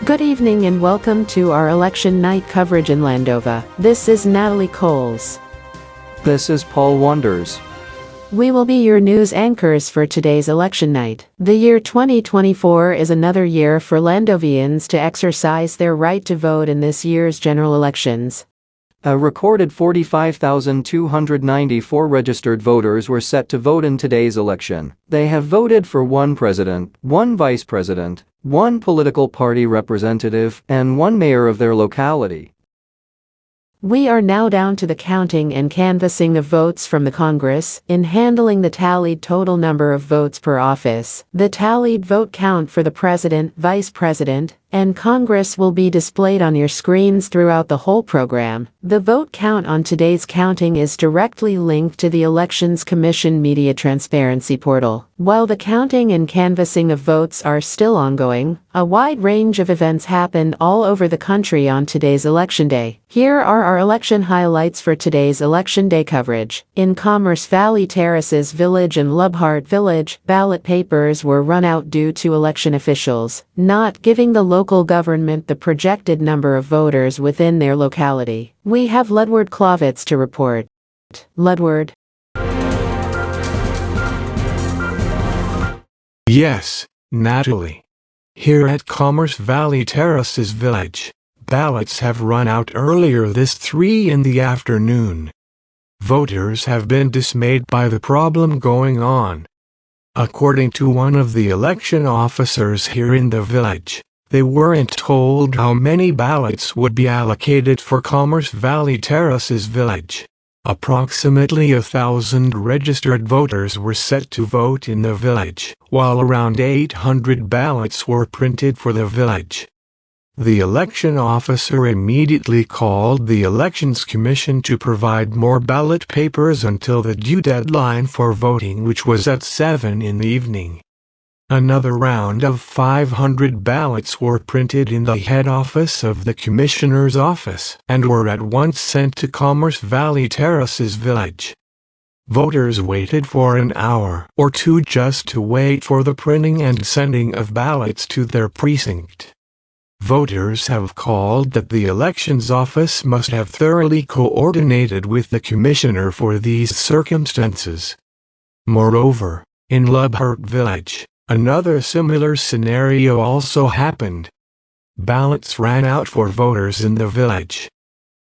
Good evening and welcome to our election night coverage in Landova. This is Natalie Coles. This is Paul Wonders. We will be your news anchors for today's election night. The year 2024 is another year for Landovians to exercise their right to vote in this year's general elections. A recorded 45,294 registered voters were set to vote in today's election. They have voted for one president, one vice president, one political party representative, and one mayor of their locality. We are now down to the counting and canvassing of votes from the Congress. In handling the tallied total number of votes per office, the tallied vote count for the president, vice president, and Congress will be displayed on your screens throughout the whole program. The vote count on today's counting is directly linked to the Elections Commission Media Transparency Portal. While the counting and canvassing of votes are still ongoing, a wide range of events happened all over the country on today's election day. Here are our election highlights for today's election day coverage. In Commerce Valley Terraces Village and Lubhart Village, ballot papers were run out due to election officials not giving the local government the projected number of voters within their locality. We have Ludward Klovitz to report. Ludward. Yes, Natalie. Here at Commerce Valley Terraces Village, ballots have run out earlier this 3 in the afternoon. Voters have been dismayed by the problem going on. According to one of the election officers here in the village, they weren't told how many ballots would be allocated for Commerce Valley Terraces Village. Approximately 1,000 registered voters were set to vote in the village, while around 800 ballots were printed for the village. The election officer immediately called the Elections Commission to provide more ballot papers until the due deadline for voting, which was at 7 in the evening. Another round of 500 ballots were printed in the head office of the Commissioner's office and were at once sent to Commerce Valley Terraces Village. Voters waited for an hour or two just to wait for the printing and sending of ballots to their precinct. Voters have called that the elections office must have thoroughly coordinated with the commissioner for these circumstances. Moreover, in Lubhart Village, another similar scenario also happened. Ballots ran out for voters in the village.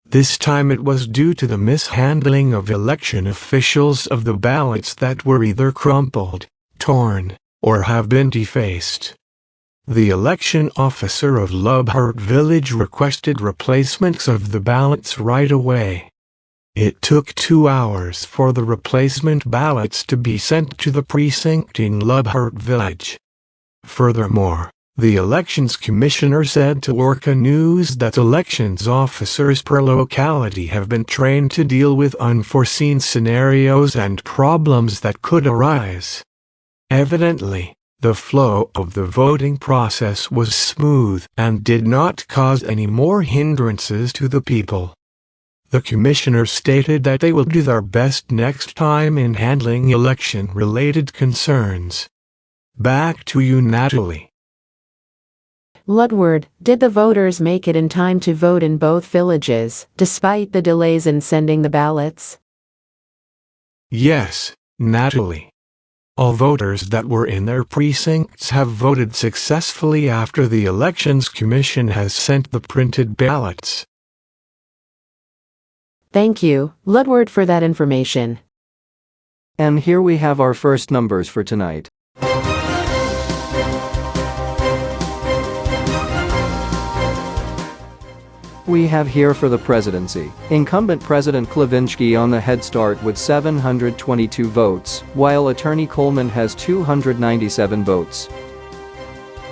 This time it was due to the mishandling of election officials of the ballots that were either crumpled, torn, or have been defaced. The election officer of Lubhart Village requested replacements of the ballots right away. It took 2 hours for the replacement ballots to be sent to the precinct in Lubhart Village. Furthermore, the Elections Commissioner said to Orca News that elections officers per locality have been trained to deal with unforeseen scenarios and problems that could arise. Evidently, the flow of the voting process was smooth and did not cause any more hindrances to the people. The commissioner stated that they will do their best next time in handling election-related concerns. Back to you, Natalie. Ludward, did the voters make it in time to vote in both villages, despite the delays in sending the ballots? Yes, Natalie. All voters that were in their precincts have voted successfully after the Elections Commission has sent the printed ballots. Thank you, Ludward, for that information. And here we have our first numbers for tonight. We have here for the presidency, incumbent President Klavinsky on the head start with 722 votes, while attorney Coleman has 297 votes.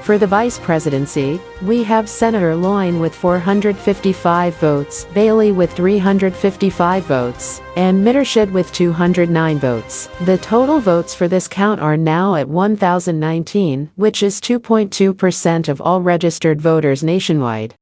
For the vice presidency, we have Senator Loyne with 455 votes, Bailey with 355 votes, and Mittershid with 209 votes. The total votes for this count are now at 1,019, which is 2.2% of all registered voters nationwide.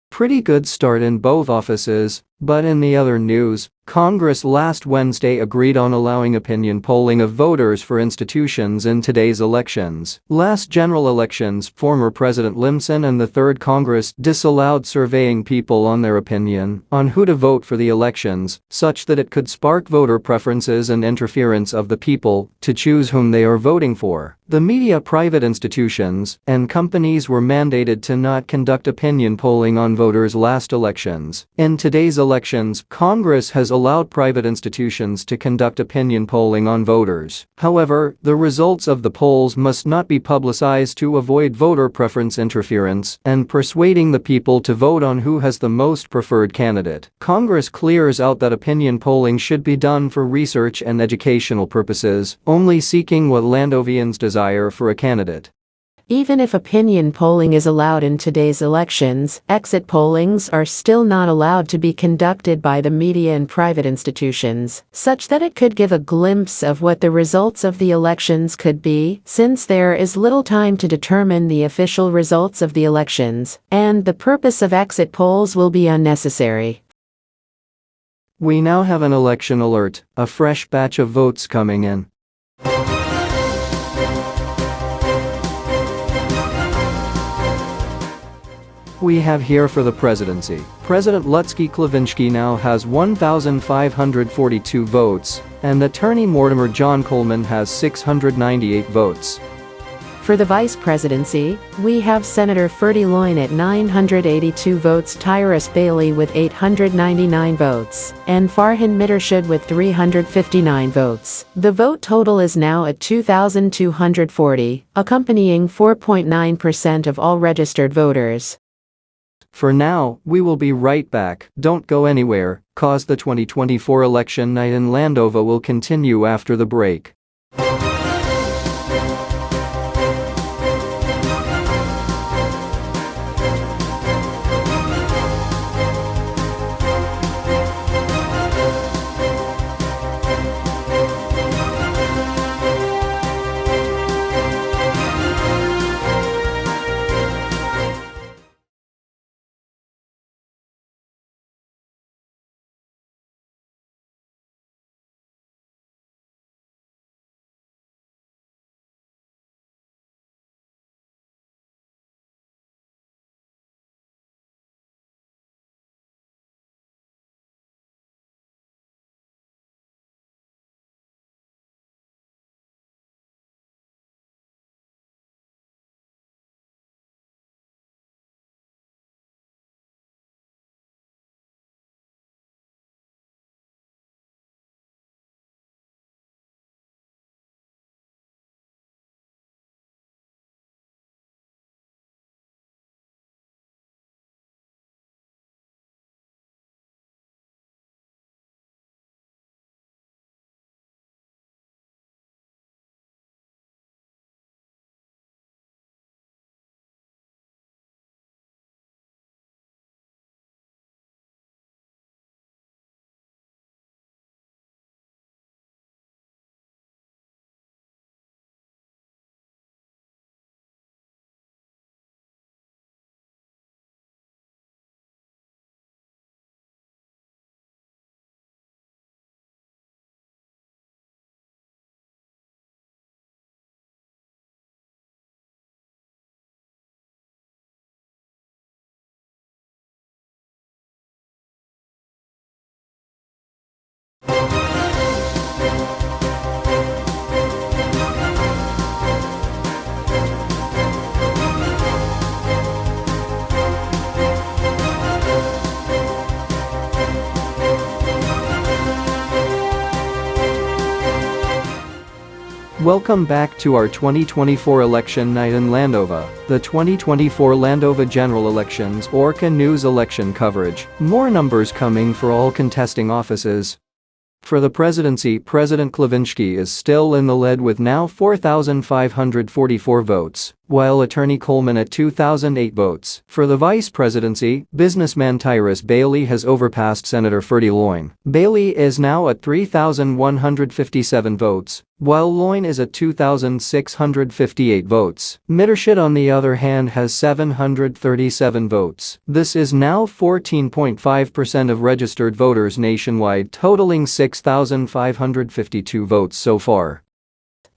Pretty good start in both offices. But in the other news, Congress last Wednesday agreed on allowing opinion polling of voters for institutions in today's elections. Last general elections, former President Limson and the Third Congress disallowed surveying people on their opinion on who to vote for the elections, such that it could spark voter preferences and interference of the people to choose whom they are voting for. The media, private institutions, and companies were mandated to not conduct opinion polling on voters last elections. In today's elections, Congress has allowed private institutions to conduct opinion polling on voters. However, the results of the polls must not be publicized to avoid voter preference interference and persuading the people to vote on who has the most preferred candidate. Congress clears out that opinion polling should be done for research and educational purposes, only seeking what Landovians desire for a candidate. Even if opinion polling is allowed in today's elections, exit pollings are still not allowed to be conducted by the media and private institutions, such that it could give a glimpse of what the results of the elections could be, since there is little time to determine the official results of the elections, and the purpose of exit polls will be unnecessary. We now have an election alert, a fresh batch of votes coming in. We have here for the presidency, President Lutsky now has 1,542 votes, and Attorney Mortimer John Coleman has 698 votes. For the vice presidency, we have Senator Ferdy Loyne at 982 votes, Tyrus Bailey with 899 votes, and Farhan Mittershid with 359 votes. The vote total is now at 2,240, accompanying 4.9% of all registered voters. For now, we will be right back. Don't go anywhere, cause the 2024 election night in Landova will continue after the break. Welcome back to our 2024 election night in Landova, the 2024 Landova general elections Orca News election coverage. More numbers coming for all contesting offices. For the presidency, President Klavinsky is still in the lead with now 4,544 votes. while Attorney Coleman at 2,008 votes. For the vice presidency, businessman Tyrus Bailey has overpassed Senator Ferdy Loyne. Bailey is now at 3,157 votes, while Loyne is at 2,658 votes. Mittershit, on the other hand, has 737 votes. This is now 14.5% of registered voters nationwide, totaling 6,552 votes so far.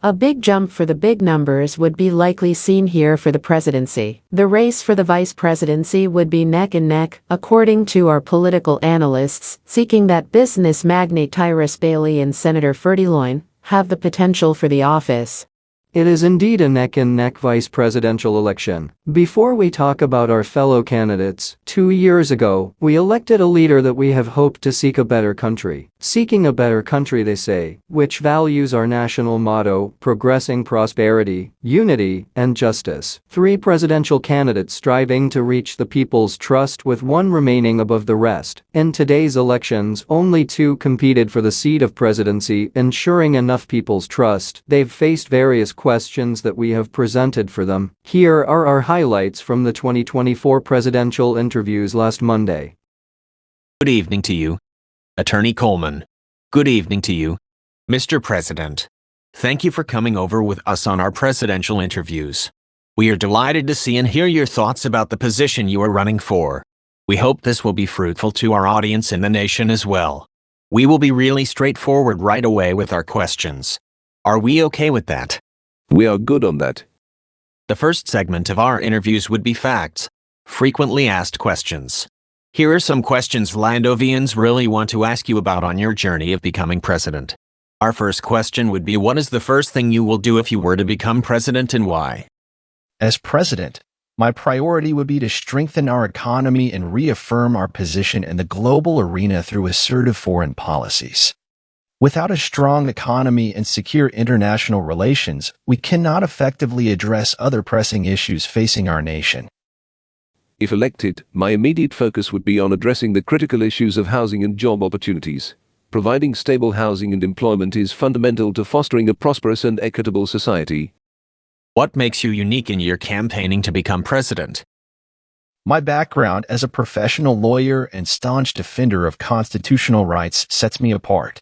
A big jump for the big numbers would be likely seen here for the presidency. The race for the vice presidency would be neck and neck, according to our political analysts, seeking that business magnate Tyrus Bailey and Senator Ferdy Loyne have the potential for the office. It is indeed a neck-and-neck vice presidential election. Before we talk about our fellow candidates, 2 years ago, we elected a leader that we have hoped to seek a better country. Seeking a better country, they say, which values our national motto, progressing prosperity, unity, and justice. 3 presidential candidates striving to reach the people's trust, with one remaining above the rest. In today's elections, only 2 competed for the seat of presidency, ensuring enough people's trust. They've faced various questions that we have presented for them. Here are our highlights from the 2024 presidential interviews last Monday. Good evening to you, Attorney Coleman. Good evening to you, Mr. President. Thank you for coming over with us on our presidential interviews. We are delighted to see and hear your thoughts about the position you are running for. We hope this will be fruitful to our audience and the nation as well. We will be really straightforward right away with our questions. Are we okay with that? We are good on that. The first segment of our interviews would be facts, frequently asked questions. Here are some questions Landovians really want to ask you about on your journey of becoming president. Our first question would be, what is the first thing you will do if you were to become president, and why? As president, my priority would be to strengthen our economy and reaffirm our position in the global arena through assertive foreign policies. Without a strong economy and secure international relations, we cannot effectively address other pressing issues facing our nation. If elected, my immediate focus would be on addressing the critical issues of housing and job opportunities. Providing stable housing and employment is fundamental to fostering a prosperous and equitable society. What makes you unique in your campaigning to become president? My background as a professional lawyer and staunch defender of constitutional rights sets me apart.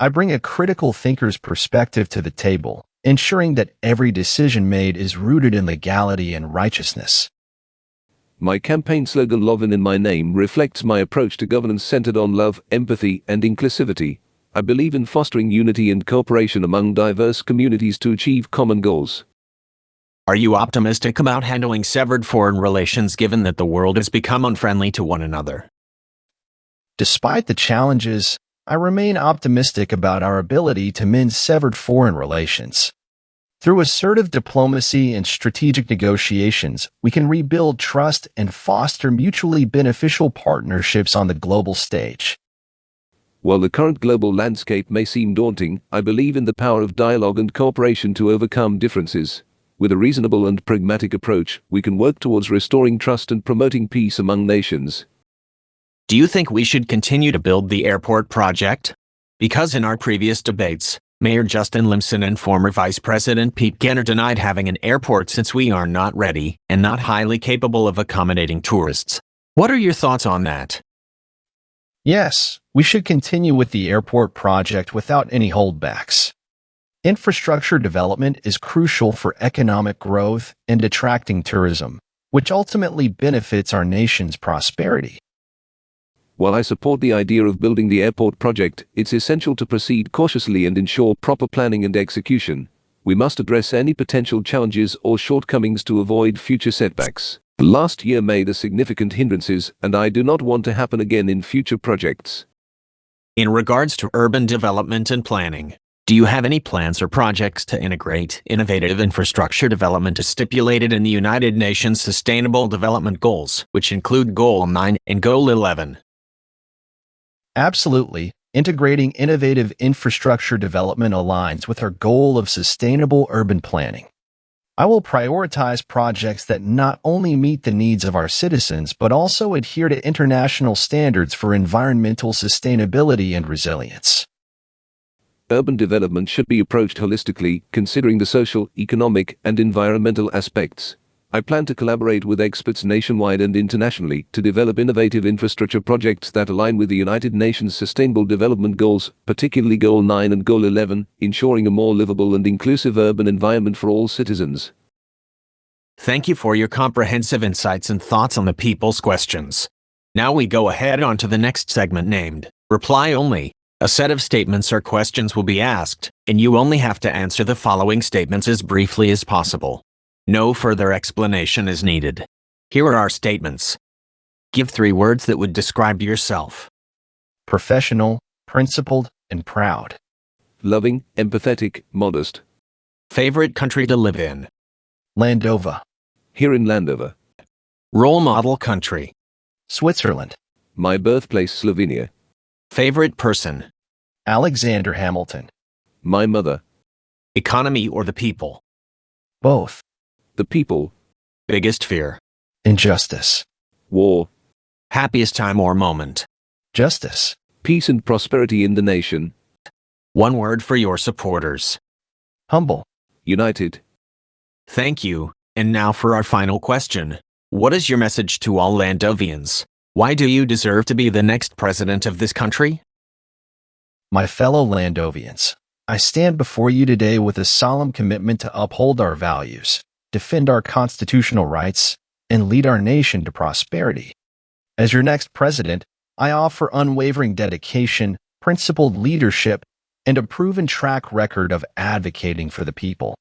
I bring a critical thinker's perspective to the table, ensuring that every decision made is rooted in legality and righteousness. My campaign slogan, "Love in my name," reflects my approach to governance centered on love, empathy, and inclusivity. I believe in fostering unity and cooperation among diverse communities to achieve common goals. Are you optimistic about handling severed foreign relations given that the world has become unfriendly to one another? Despite the challenges, I remain optimistic about our ability to mend severed foreign relations. Through assertive diplomacy and strategic negotiations, we can rebuild trust and foster mutually beneficial partnerships on the global stage. While the current global landscape may seem daunting, I believe in the power of dialogue and cooperation to overcome differences. With a reasonable and pragmatic approach, we can work towards restoring trust and promoting peace among nations. Do you think we should continue to build the airport project? Because in our previous debates, Mayor Justin Limson and former Vice President Pete Kenner denied having an airport since we are not ready and not highly capable of accommodating tourists. What are your thoughts on that? Yes, we should continue with the airport project without any holdbacks. Infrastructure development is crucial for economic growth and attracting tourism, which ultimately benefits our nation's prosperity. While I support the idea of building the airport project, it's essential to proceed cautiously and ensure proper planning and execution. We must address any potential challenges or shortcomings to avoid future setbacks. Last year made a significant hindrances, and I do not want to happen again in future projects. In regards to urban development and planning, do you have any plans or projects to integrate innovative infrastructure development as stipulated in the United Nations Sustainable Development Goals, which include Goal 9 and Goal 11? Absolutely. Integrating innovative infrastructure development aligns with our goal of sustainable urban planning. I will prioritize projects that not only meet the needs of our citizens, but also adhere to international standards for environmental sustainability and resilience. Urban development should be approached holistically, considering the social, economic, and environmental aspects. I plan to collaborate with experts nationwide and internationally to develop innovative infrastructure projects that align with the United Nations Sustainable Development Goals, particularly Goal 9 and Goal 11, ensuring a more livable and inclusive urban environment for all citizens. Thank you for your comprehensive insights and thoughts on the people's questions. Now we go ahead on to the next segment named Reply Only. A set of statements or questions will be asked, and you only have to answer the following statements as briefly as possible. No further explanation is needed. Here are our statements. Give 3 words that would describe yourself. Professional, principled, and proud. Loving, empathetic, modest. Favorite country to live in. Landova. Here in Landova. Role model country. Switzerland. My birthplace, Slovenia. Favorite person. Alexander Hamilton. My mother. Economy or the people. Both. The people. Biggest fear. Injustice. War. Happiest time or moment. Justice. Peace and prosperity in the nation. 1 word for your supporters. Humble. United. Thank you. And now for our final question. What is your message to all Landovians? Why do you deserve to be the next president of this country? My fellow Landovians, I stand before you today with a solemn commitment to uphold our values, defend our constitutional rights, and lead our nation to prosperity. As your next president, I offer unwavering dedication, principled leadership, and a proven track record of advocating for the people.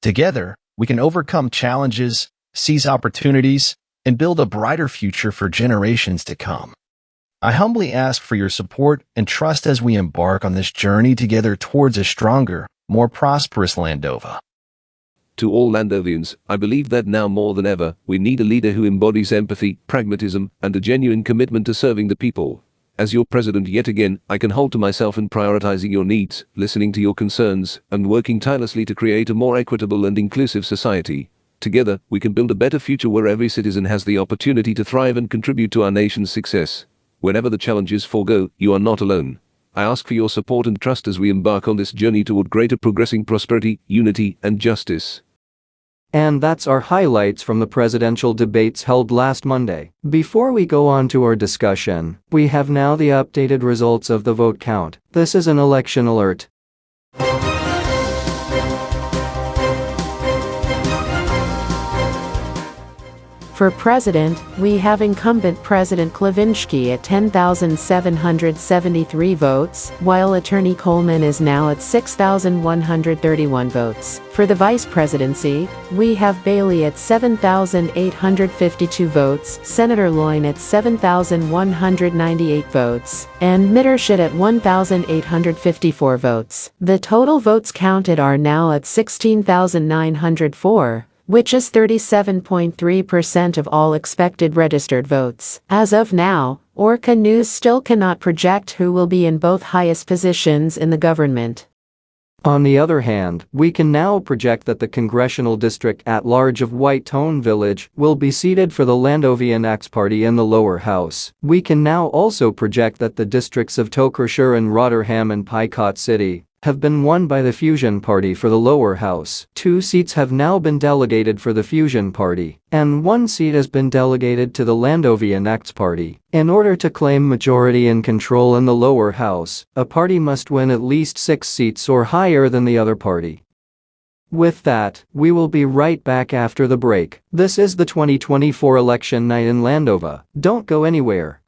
Together, we can overcome challenges, seize opportunities, and build a brighter future for generations to come. I humbly ask for your support and trust as we embark on this journey together towards a stronger, more prosperous Landova. To all Landovians, I believe that now more than ever, we need a leader who embodies empathy, pragmatism, and a genuine commitment to serving the people. As your president yet again, I can hold to myself in prioritizing your needs, listening to your concerns, and working tirelessly to create a more equitable and inclusive society. Together, we can build a better future where every citizen has the opportunity to thrive and contribute to our nation's success. Whenever the challenges forego, you are not alone. I ask for your support and trust as we embark on this journey toward greater progressing prosperity, unity, and justice. And that's our highlights from the presidential debates held last Monday. Before we go on to our discussion, we have now the updated results of the vote count. This is an election alert. For president, we have incumbent President Klavinsky at 10,773 votes, while Attorney Coleman is now at 6,131 votes. For the vice presidency, we have Bailey at 7,852 votes, Senator Loyne at 7,198 votes, and Mittershit at 1,854 votes. The total votes counted are now at 16,904. Which is 37.3% of all expected registered votes. As of now, Orca News still cannot project who will be in both highest positions in the government. On the other hand, we can now project that the congressional district at large of White Tone Village will be seated for the Landovian Axe Party in the lower house. We can now also project that the districts of Tokroshire and Rotherham and Picot City have been won by the Fusion Party for the lower house. 2 seats have now been delegated for the Fusion Party, and 1 seat has been delegated to the Landovian Axe Party. In order to claim majority and control in the lower house, a party must win at least 6 seats or higher than the other party. With that, we will be right back after the break. This is the 2024 election night in Landova. Don't go anywhere.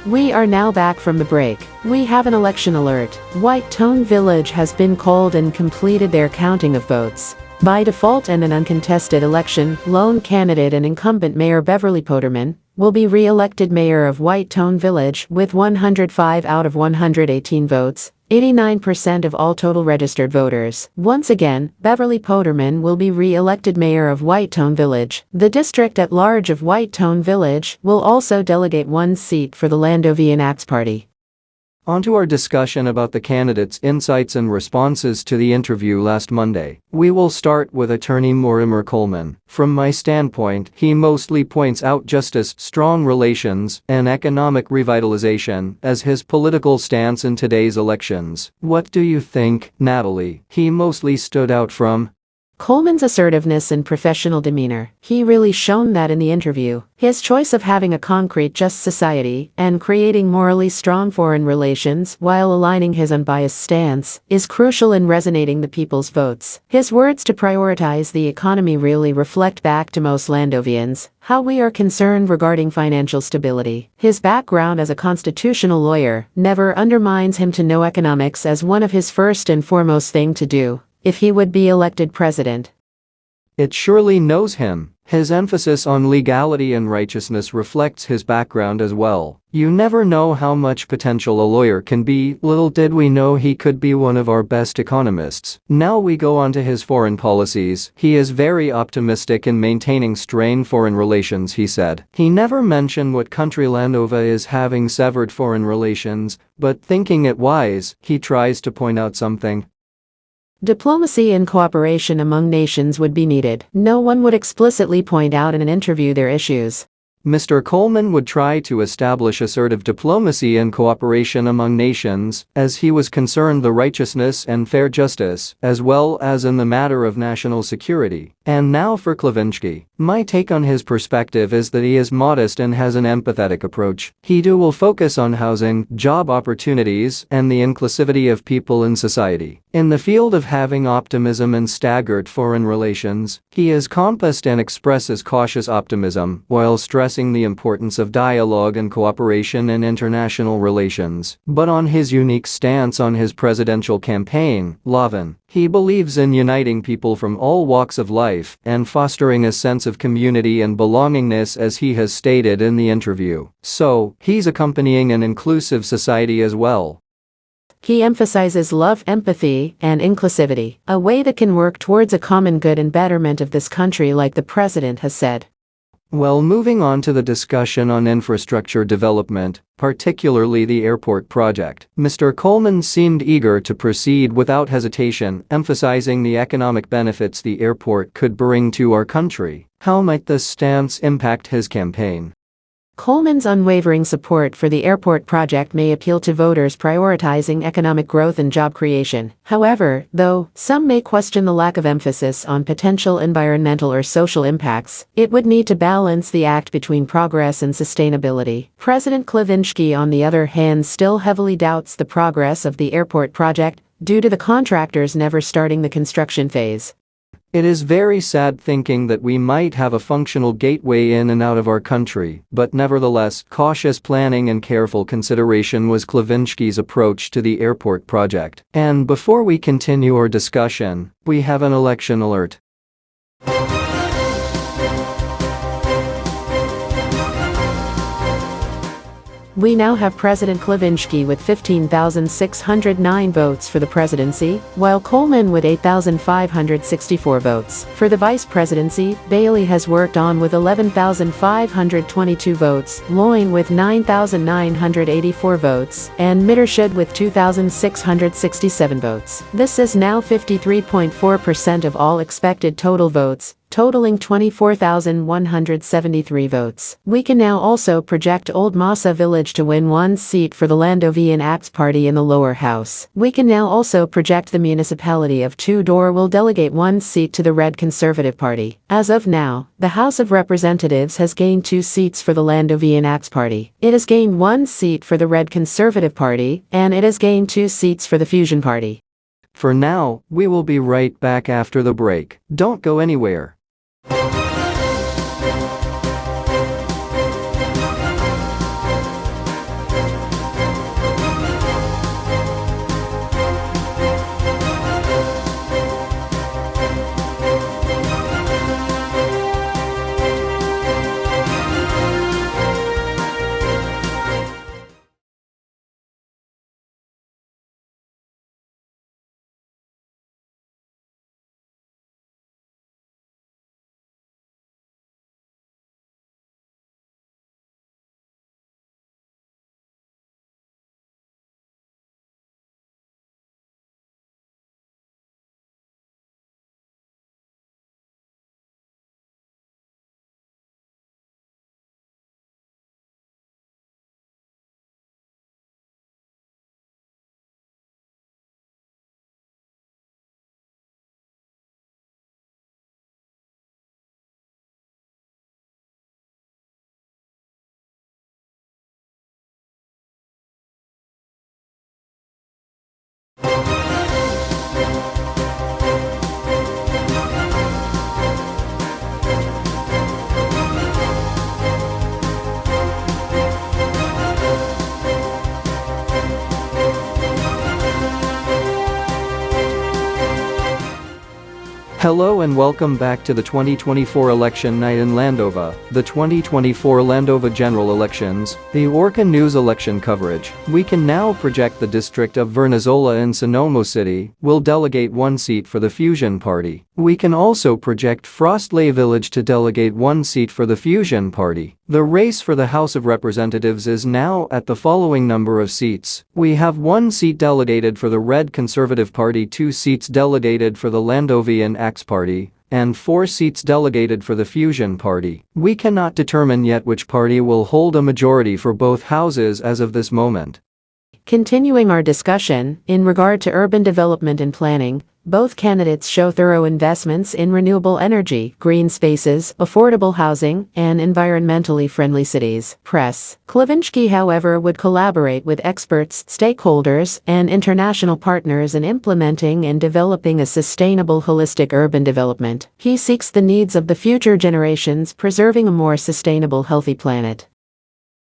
We are now back from the break. We have an election alert. White Tone Village has been called and completed their counting of votes. By default and an uncontested election, lone candidate and incumbent Mayor Beverly Poderman will be re-elected mayor of White Tone Village with 105 out of 118 votes, 89% of all total registered voters. Once again, Beverly Poderman will be re-elected mayor of White Tone Village. The district at large of White Tone Village will also delegate one seat for the Landovian Axe Party. On to our discussion about the candidates' insights and responses to the interview last Monday. We will start with attorney Mortimer Coleman. From my standpoint, he mostly points out justice, strong relations, and economic revitalization as his political stance in today's elections. What do you think, Natalie? He mostly stood out from Coleman's assertiveness and professional demeanor. He really shone that in the interview. His choice of having a concrete just society and creating morally strong foreign relations while aligning his unbiased stance is crucial in resonating the people's votes. His words to prioritize the economy really reflect back to most Landovians how we are concerned regarding financial stability. His background as a constitutional lawyer never undermines him to know economics as one of his first and foremost thing to do if he would be elected president. It surely knows him. His emphasis on legality and righteousness reflects his background as well. You never know how much potential a lawyer can be. Little did we know he could be one of our best economists. Now we go on to his foreign policies. He is very optimistic in maintaining strained foreign relations, he said. He never mentioned what country Landova is having severed foreign relations, but thinking it wise, he tries to point out something. Diplomacy and cooperation among nations would be needed. No one would explicitly point out in an interview their issues. Mr. Coleman would try to establish assertive diplomacy and cooperation among nations, as he was concerned the righteousness and fair justice, as well as in the matter of national security. And now for Klavinsky. My take on his perspective is that he is modest and has an empathetic approach. He will focus on housing, job opportunities, and the inclusivity of people in society. In the field of having optimism and staggered foreign relations, he is compassed and expresses cautious optimism while stressing the importance of dialogue and cooperation in international relations. But on his unique stance on his presidential campaign, Lavin, he believes in uniting people from all walks of life and fostering a sense of community and belongingness, as he has stated in the interview. So, he's accompanying an inclusive society as well. He emphasizes love, empathy, and inclusivity, a way that can work towards a common good and betterment of this country, like the president has said. Well, moving on to the discussion on infrastructure development, particularly the airport project, Mr. Coleman seemed eager to proceed without hesitation, emphasizing the economic benefits the airport could bring to our country. How might this stance impact his campaign? Coleman's unwavering support for the airport project may appeal to voters prioritizing economic growth and job creation. However, though some may question the lack of emphasis on potential environmental or social impacts, it would need to balance the act between progress and sustainability. President Klavinsky, on the other hand, still heavily doubts the progress of the airport project due to the contractors never starting the construction phase. It is very sad thinking that we might have a functional gateway in and out of our country, but nevertheless, cautious planning and careful consideration was Klavinsky's approach to the airport project. And before we continue our discussion, we have an election alert. We now have President Klavinsky with 15,609 votes for the presidency, while Coleman with 8,564 votes. For the vice presidency, Bailey has worked on with 11,522 votes, Loyne with 9,984 votes, and Mittershud with 2,667 votes. This is now 53.4% of all expected total votes, totaling 24,173 votes. We can now also project Old Masa Village to win one seat for the Landovian Axe Party in the lower house. We can now also project the municipality of Tudor will delegate one seat to the Red Conservative Party. As of now, the House of Representatives has gained 2 seats for the Landovian Axe Party. It has gained 1 seat for the Red Conservative Party, and it has gained 2 seats for the Fusion Party. For now, we will be right back after the break. Don't go anywhere. Hello and welcome back to the 2024 election night in Landova, the 2024 Landova general elections, the Orca News election coverage. We can now project the district of Vernazola in Sonoma City will delegate one seat for the Fusion Party. We can also project Frostley Village to delegate one seat for the Fusion Party. The race for the House of Representatives is now at the following number of seats. We have one seat delegated for the Red Conservative Party, 2 seats delegated for the Landovian Axe Party, and 4 seats delegated for the Fusion Party. We cannot determine yet which party will hold a majority for both houses as of this moment. Continuing our discussion, in regard to urban development and planning, both candidates show thorough investments in renewable energy, green spaces, affordable housing, and environmentally friendly cities. Press. Klevinski, however, would collaborate with experts, stakeholders, and international partners in implementing and developing a sustainable holistic urban development. He seeks the needs of the future generations, preserving a more sustainable, healthy planet.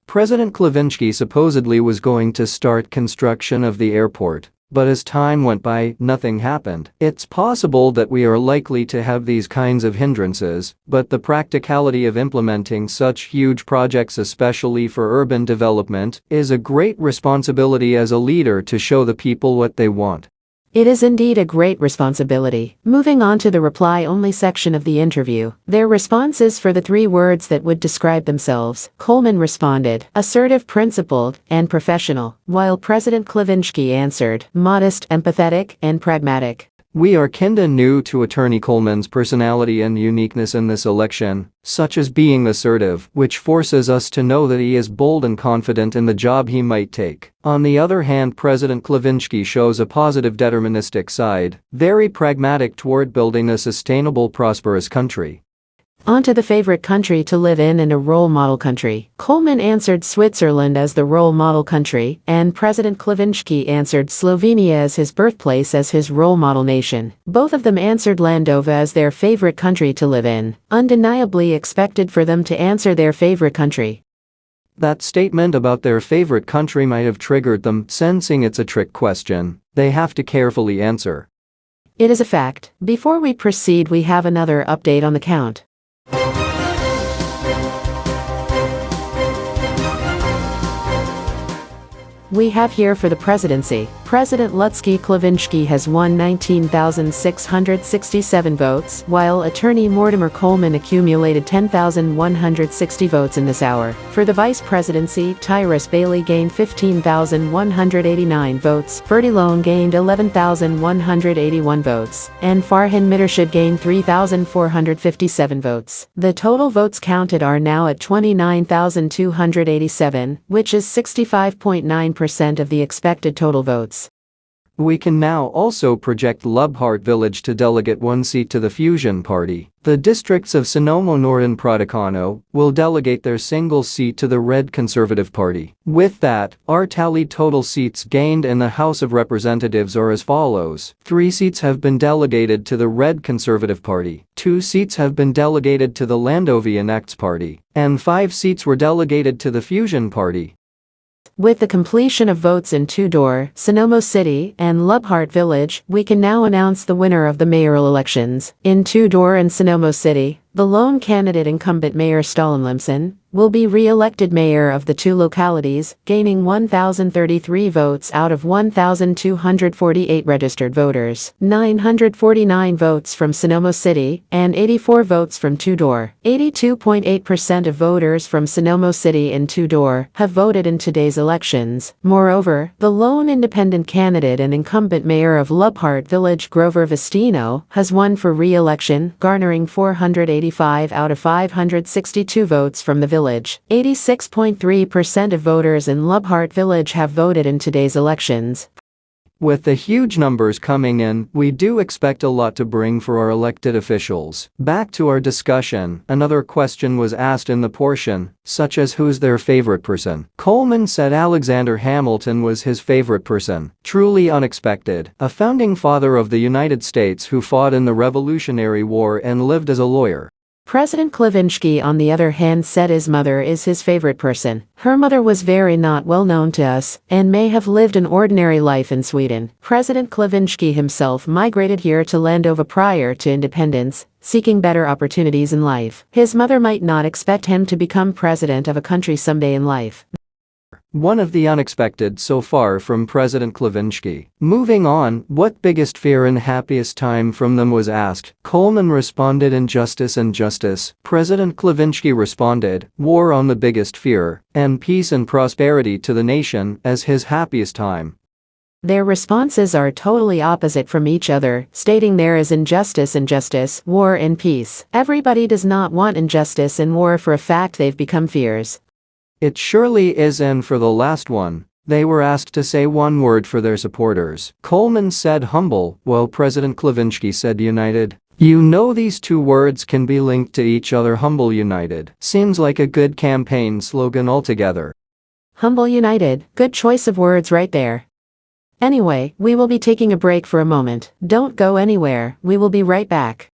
President Klevinski supposedly was going to start construction of the airport, but as time went by, nothing happened. It's possible that we are likely to have these kinds of hindrances, but the practicality of implementing such huge projects, especially for urban development, is a great responsibility as a leader to show the people what they want. It is indeed a great responsibility. Moving on to the reply-only section of the interview, their responses for the 3 words that would describe themselves. Coleman responded, assertive, principled, and professional, while President Klevinski answered, modest, empathetic, and pragmatic. We are kinda new to Attorney Coleman's personality and uniqueness in this election, such as being assertive, which forces us to know that he is bold and confident in the job he might take. On the other hand, President Klevinski shows a positive deterministic side, very pragmatic toward building a sustainable, prosperous country. On to the favorite country to live in and a role model country. Coleman answered Switzerland as the role model country, and President Klevinski answered Slovenia as his birthplace as his role model nation. Both of them answered Landova as their favorite country to live in. Undeniably expected for them to answer their favorite country. That statement about their favorite country might have triggered them, sensing it's a trick question they have to carefully answer. It is a fact. Before we proceed, we have another update on the count. We have here for the presidency, President Lutsky Klevinski has won 19,667 votes, while attorney Mortimer Coleman accumulated 10,160 votes in this hour. For the vice presidency, Tyrus Bailey gained 15,189 votes, Ferdy Lone gained 11,181 votes, and Farhan Mittershid gained 3,457 votes. The total votes counted are now at 29,287, which is 65.9% of the expected total votes. We can now also project Lubhart Village to delegate one seat to the Fusion Party. The districts of Sonoma Norte and Pradicano will delegate their single seat to the Red Conservative Party. With that, our tallied total seats gained in the House of Representatives are as follows. 3 seats have been delegated to the Red Conservative Party, 2 seats have been delegated to the Landovian Axe Party, and 5 seats were delegated to the Fusion Party. With the completion of votes in Tudor, Sonoma City, and Lubhart Village, we can now announce the winner of the mayoral elections. In Tudor and Sonoma City, the lone candidate incumbent Mayor Stalin Limson will be re-elected mayor of the 2 localities, gaining 1,033 votes out of 1,248 registered voters, 949 votes from Sonoma City, and 84 votes from Tudor. 82.8% of voters from Sonoma City and Tudor have voted in today's elections. Moreover, the lone independent candidate and incumbent mayor of Lubhart Village, Grover Vestino, has won for re-election, garnering 485 out of 562 votes from the village. 86.3% of voters in Lubhart Village have voted in today's elections. With the huge numbers coming in, we do expect a lot to bring for our elected officials. Back to our discussion, another question was asked in the portion, such as who's their favorite person. Coleman said Alexander Hamilton was his favorite person. Truly unexpected. A founding father of the United States who fought in the Revolutionary War and lived as a lawyer. President Klavinsky, on the other hand, said his mother is his favorite person. Her mother was very not well known to us, and may have lived an ordinary life in Sweden. President Klavinsky himself migrated here to Landova prior to independence, seeking better opportunities in life. His mother might not expect him to become president of a country someday in life. One of the unexpected so far from President Klavinsky. Moving on, what biggest fear and happiest time from them was asked. Coleman responded, injustice and justice. President Klavinsky responded, war on the biggest fear, and peace and prosperity to the nation as his happiest time. Their responses are totally opposite from each other, stating there is injustice and justice, war and peace. Everybody does not want injustice and war, for a fact they've become fears. It surely is, and for the last one, they were asked to say one word for their supporters. Coleman said humble, while President Klavinsky said united. You know, these two words can be linked to each other. Humble united seems like a good campaign slogan altogether. Humble united, good choice of words right there. Anyway, we will be taking a break for a moment. Don't go anywhere, we will be right back.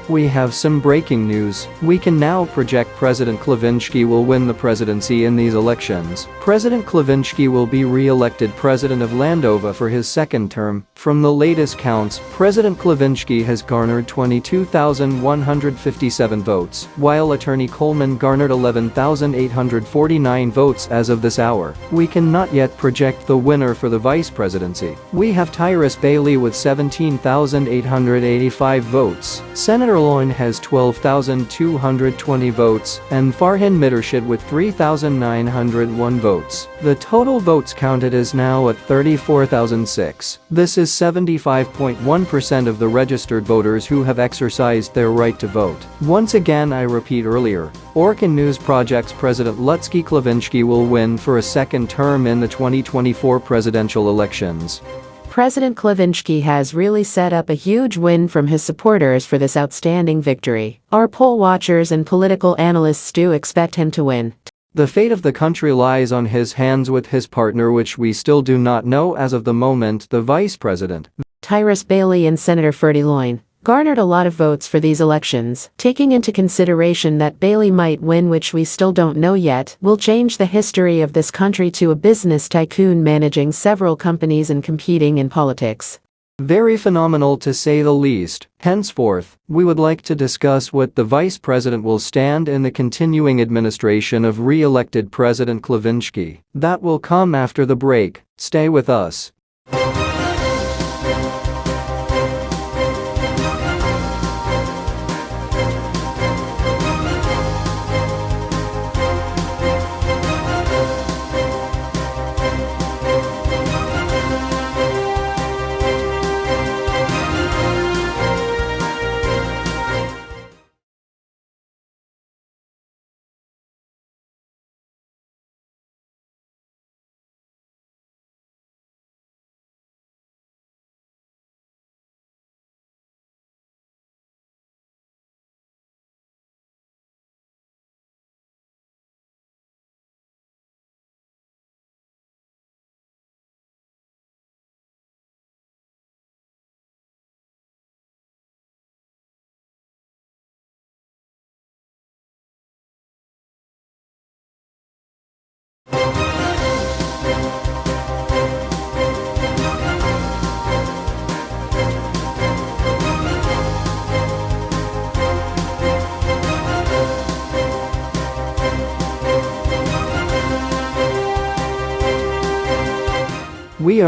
We have some breaking news. We can now project President Klavinsky will win the presidency in these elections. President Klavinsky will be re-elected president of Landova for his second term. From the latest counts, President Klavinsky has garnered 22,157 votes, while attorney Coleman garnered 11,849 votes as of this hour. We cannot yet project the winner for the vice presidency. We have Tyrus Bailey with 17,885 votes. Senator Loin has 12,220 votes, and Farhan Mittershid with 3,901 votes. The total votes counted is now at 34,006. This is 75.1% of the registered voters who have exercised their right to vote. Once again, I repeat earlier, Orca News projects President Lutsky Klavinsky will win for a second term in the 2024 presidential elections. President Klavinsky has really set up a huge win from his supporters for this outstanding victory. Our poll watchers and political analysts do expect him to win. The fate of the country lies on his hands with his partner, which we still do not know as of the moment, the vice president. Tyrus Bailey and Senator Ferdy Loin garnered a lot of votes for these elections. Taking into consideration that Bailey might win, which we still don't know yet, will change the history of this country to a business tycoon managing several companies and competing in politics. Very phenomenal to say the least. Henceforth, we would like to discuss what the vice president will stand in the continuing administration of re-elected President Klavinsky. That will come after the break. Stay with us.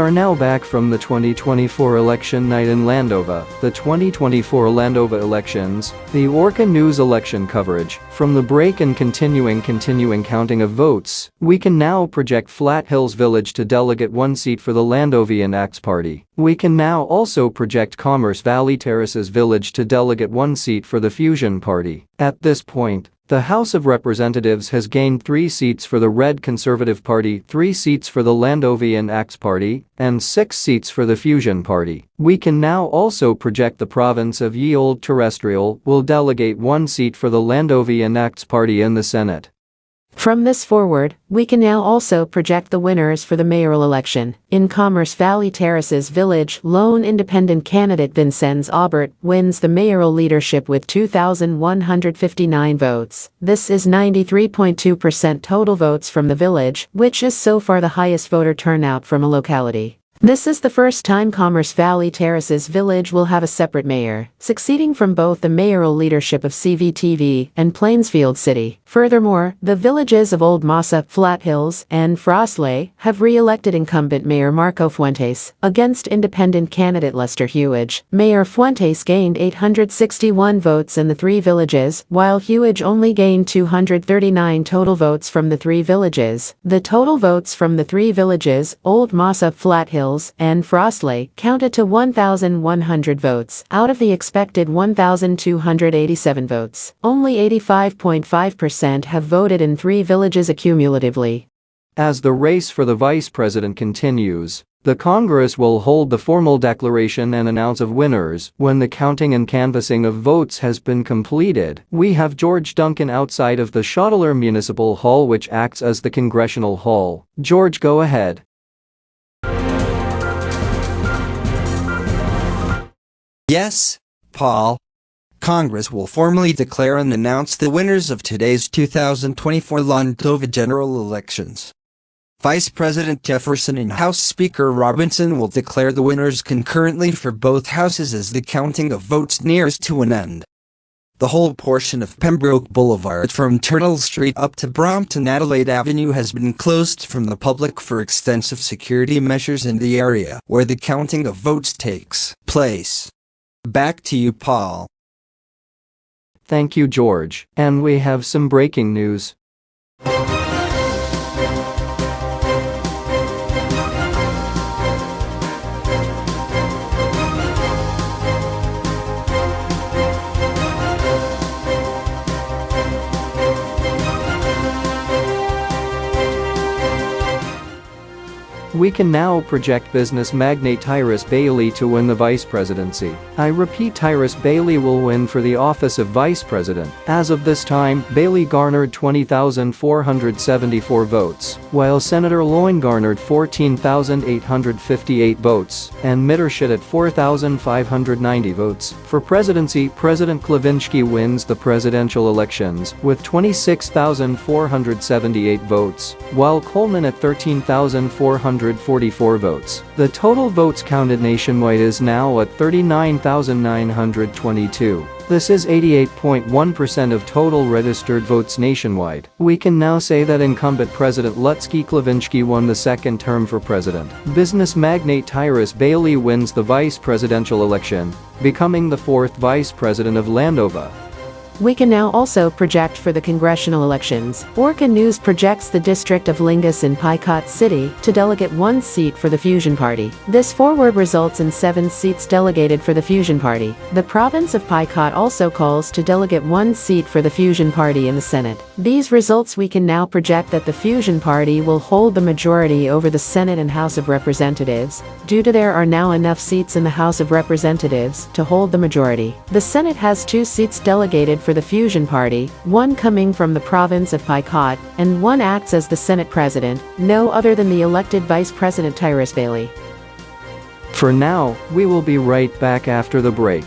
are now back from the 2024 election night in Landova, the 2024 Landova elections, the Orca News election coverage. From the break and continuing counting of votes, we can now project Flat Hills Village to delegate one seat for the Landovian Axe Party. We can now also project Commerce Valley Terraces Village to delegate one seat for the Fusion Party. At this point, the House of Representatives has gained 3 seats for the Red Conservative Party, 3 seats for the Landovian Axe Party, and 6 seats for the Fusion Party. We can now also project the province of Ye Olde Terrestrial will delegate 1 seat for the Landovian Axe Party in the Senate. From this forward, we can now also project the winners for the mayoral election. In Commerce Valley Terraces Village, lone independent candidate Vincenz Aubert wins the mayoral leadership with 2,159 votes. This is 93.2% total votes from the village, which is so far the highest voter turnout from a locality. This is the first time Commerce Valley Terraces Village will have a separate mayor, succeeding from both the mayoral leadership of CVTV and Plainsfield City. Furthermore, the villages of Old Massa, Flat Hills, and Frostley have re-elected incumbent Mayor Marco Fuentes against independent candidate Lester Hewage. Mayor Fuentes gained 861 votes in the 3 villages, while Hewage only gained 239 total votes from the 3 villages. The total votes from the 3 villages, Old Massa, Flat Hills, and Frostley, counted to 1,100 votes out of the expected 1,287 votes. Only 85.5% have voted in 3 villages accumulatively. As the race for the vice president continues, the Congress will hold the formal declaration and announce of winners when the counting and canvassing of votes has been completed. We have George Duncan outside of the Shottler Municipal Hall, which acts as the Congressional Hall. George, go ahead. Yes, Paul. Congress will formally declare and announce the winners of today's 2024 Landova general elections. Vice President Jefferson and House Speaker Robinson will declare the winners concurrently for both houses as the counting of votes nears to an end. The whole portion of Pembroke Boulevard from Turtle Street up to Brompton Adelaide Avenue has been closed from the public for extensive security measures in the area where the counting of votes takes place. Back to you, Paul. Thank you, George. And we have some breaking news. We can now project business magnate Tyrus Bailey to win the vice presidency. I repeat, Tyrus Bailey will win for the office of vice president. As of this time, Bailey garnered 20,474 votes, while Senator Loyne garnered 14,858 votes, and Mittershit at 4,590 votes. For presidency, President Klavinsky wins the presidential elections with 26,478 votes, while Coleman at 13,444 votes. The total votes counted nationwide is now at 39,922. This is 88.1% of total registered votes nationwide. We can now say that incumbent President Lutsky Klavinsky won the second term for president. Business magnate Tyrus Bailey wins the vice presidential election, becoming the 4th vice president of Landova. We can now also project for the congressional elections. Orca News projects the district of Lingus in Picot City to delegate 1 seat for the Fusion Party. This forward results in 7 seats delegated for the Fusion Party. The province of Picot also calls to delegate 1 seat for the Fusion Party in the Senate. These results we can now project that the Fusion Party will hold the majority over the Senate and House of Representatives, due to there are now enough seats in the House of Representatives to hold the majority. The Senate has 2 seats delegated for the Fusion Party, 1 coming from the province of Picot, and 1 acts as the Senate President, no other than the elected Vice President Tyrus Bailey. For now, we will be right back after the break.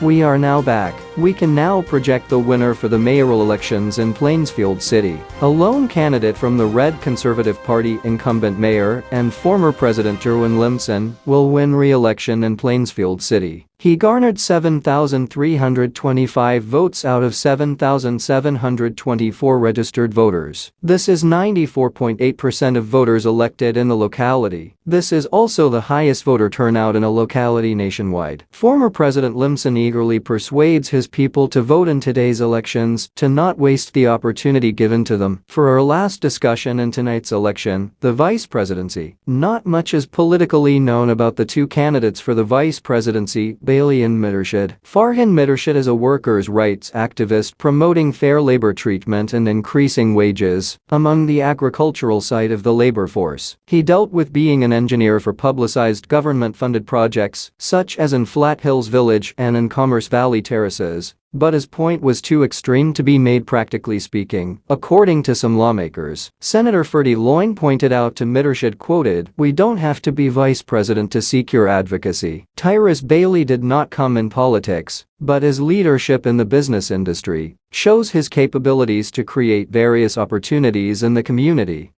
We are now back. We can now project the winner for the mayoral elections in Plainsfield City. A lone candidate from the Red Conservative Party, incumbent mayor and former President Jerwin Limson, will win re-election in Plainsfield City. He garnered 7,325 votes out of 7,724 registered voters. This is 94.8% of voters elected in the locality. This is also the highest voter turnout in a locality nationwide. Former President Limson eagerly persuades his people to vote in today's elections, to not waste the opportunity given to them. For our last discussion in tonight's election, the vice presidency. Not much is politically known about the two candidates for the vice presidency, Bailey and Mittershid. Farhan Mittershid is a workers' rights activist promoting fair labor treatment and increasing wages among the agricultural side of the labor force. He dealt with being an engineer for publicized government-funded projects, such as in Flat Hills Village and in Commerce Valley Terraces. But his point was too extreme to be made practically speaking, according to some lawmakers. Senator Ferdy Loyne pointed out to Mittershid, quoted, "We don't have to be vice president to seek your advocacy." Tyrus Bailey did not come in politics, but his leadership in the business industry shows his capabilities to create various opportunities in the community.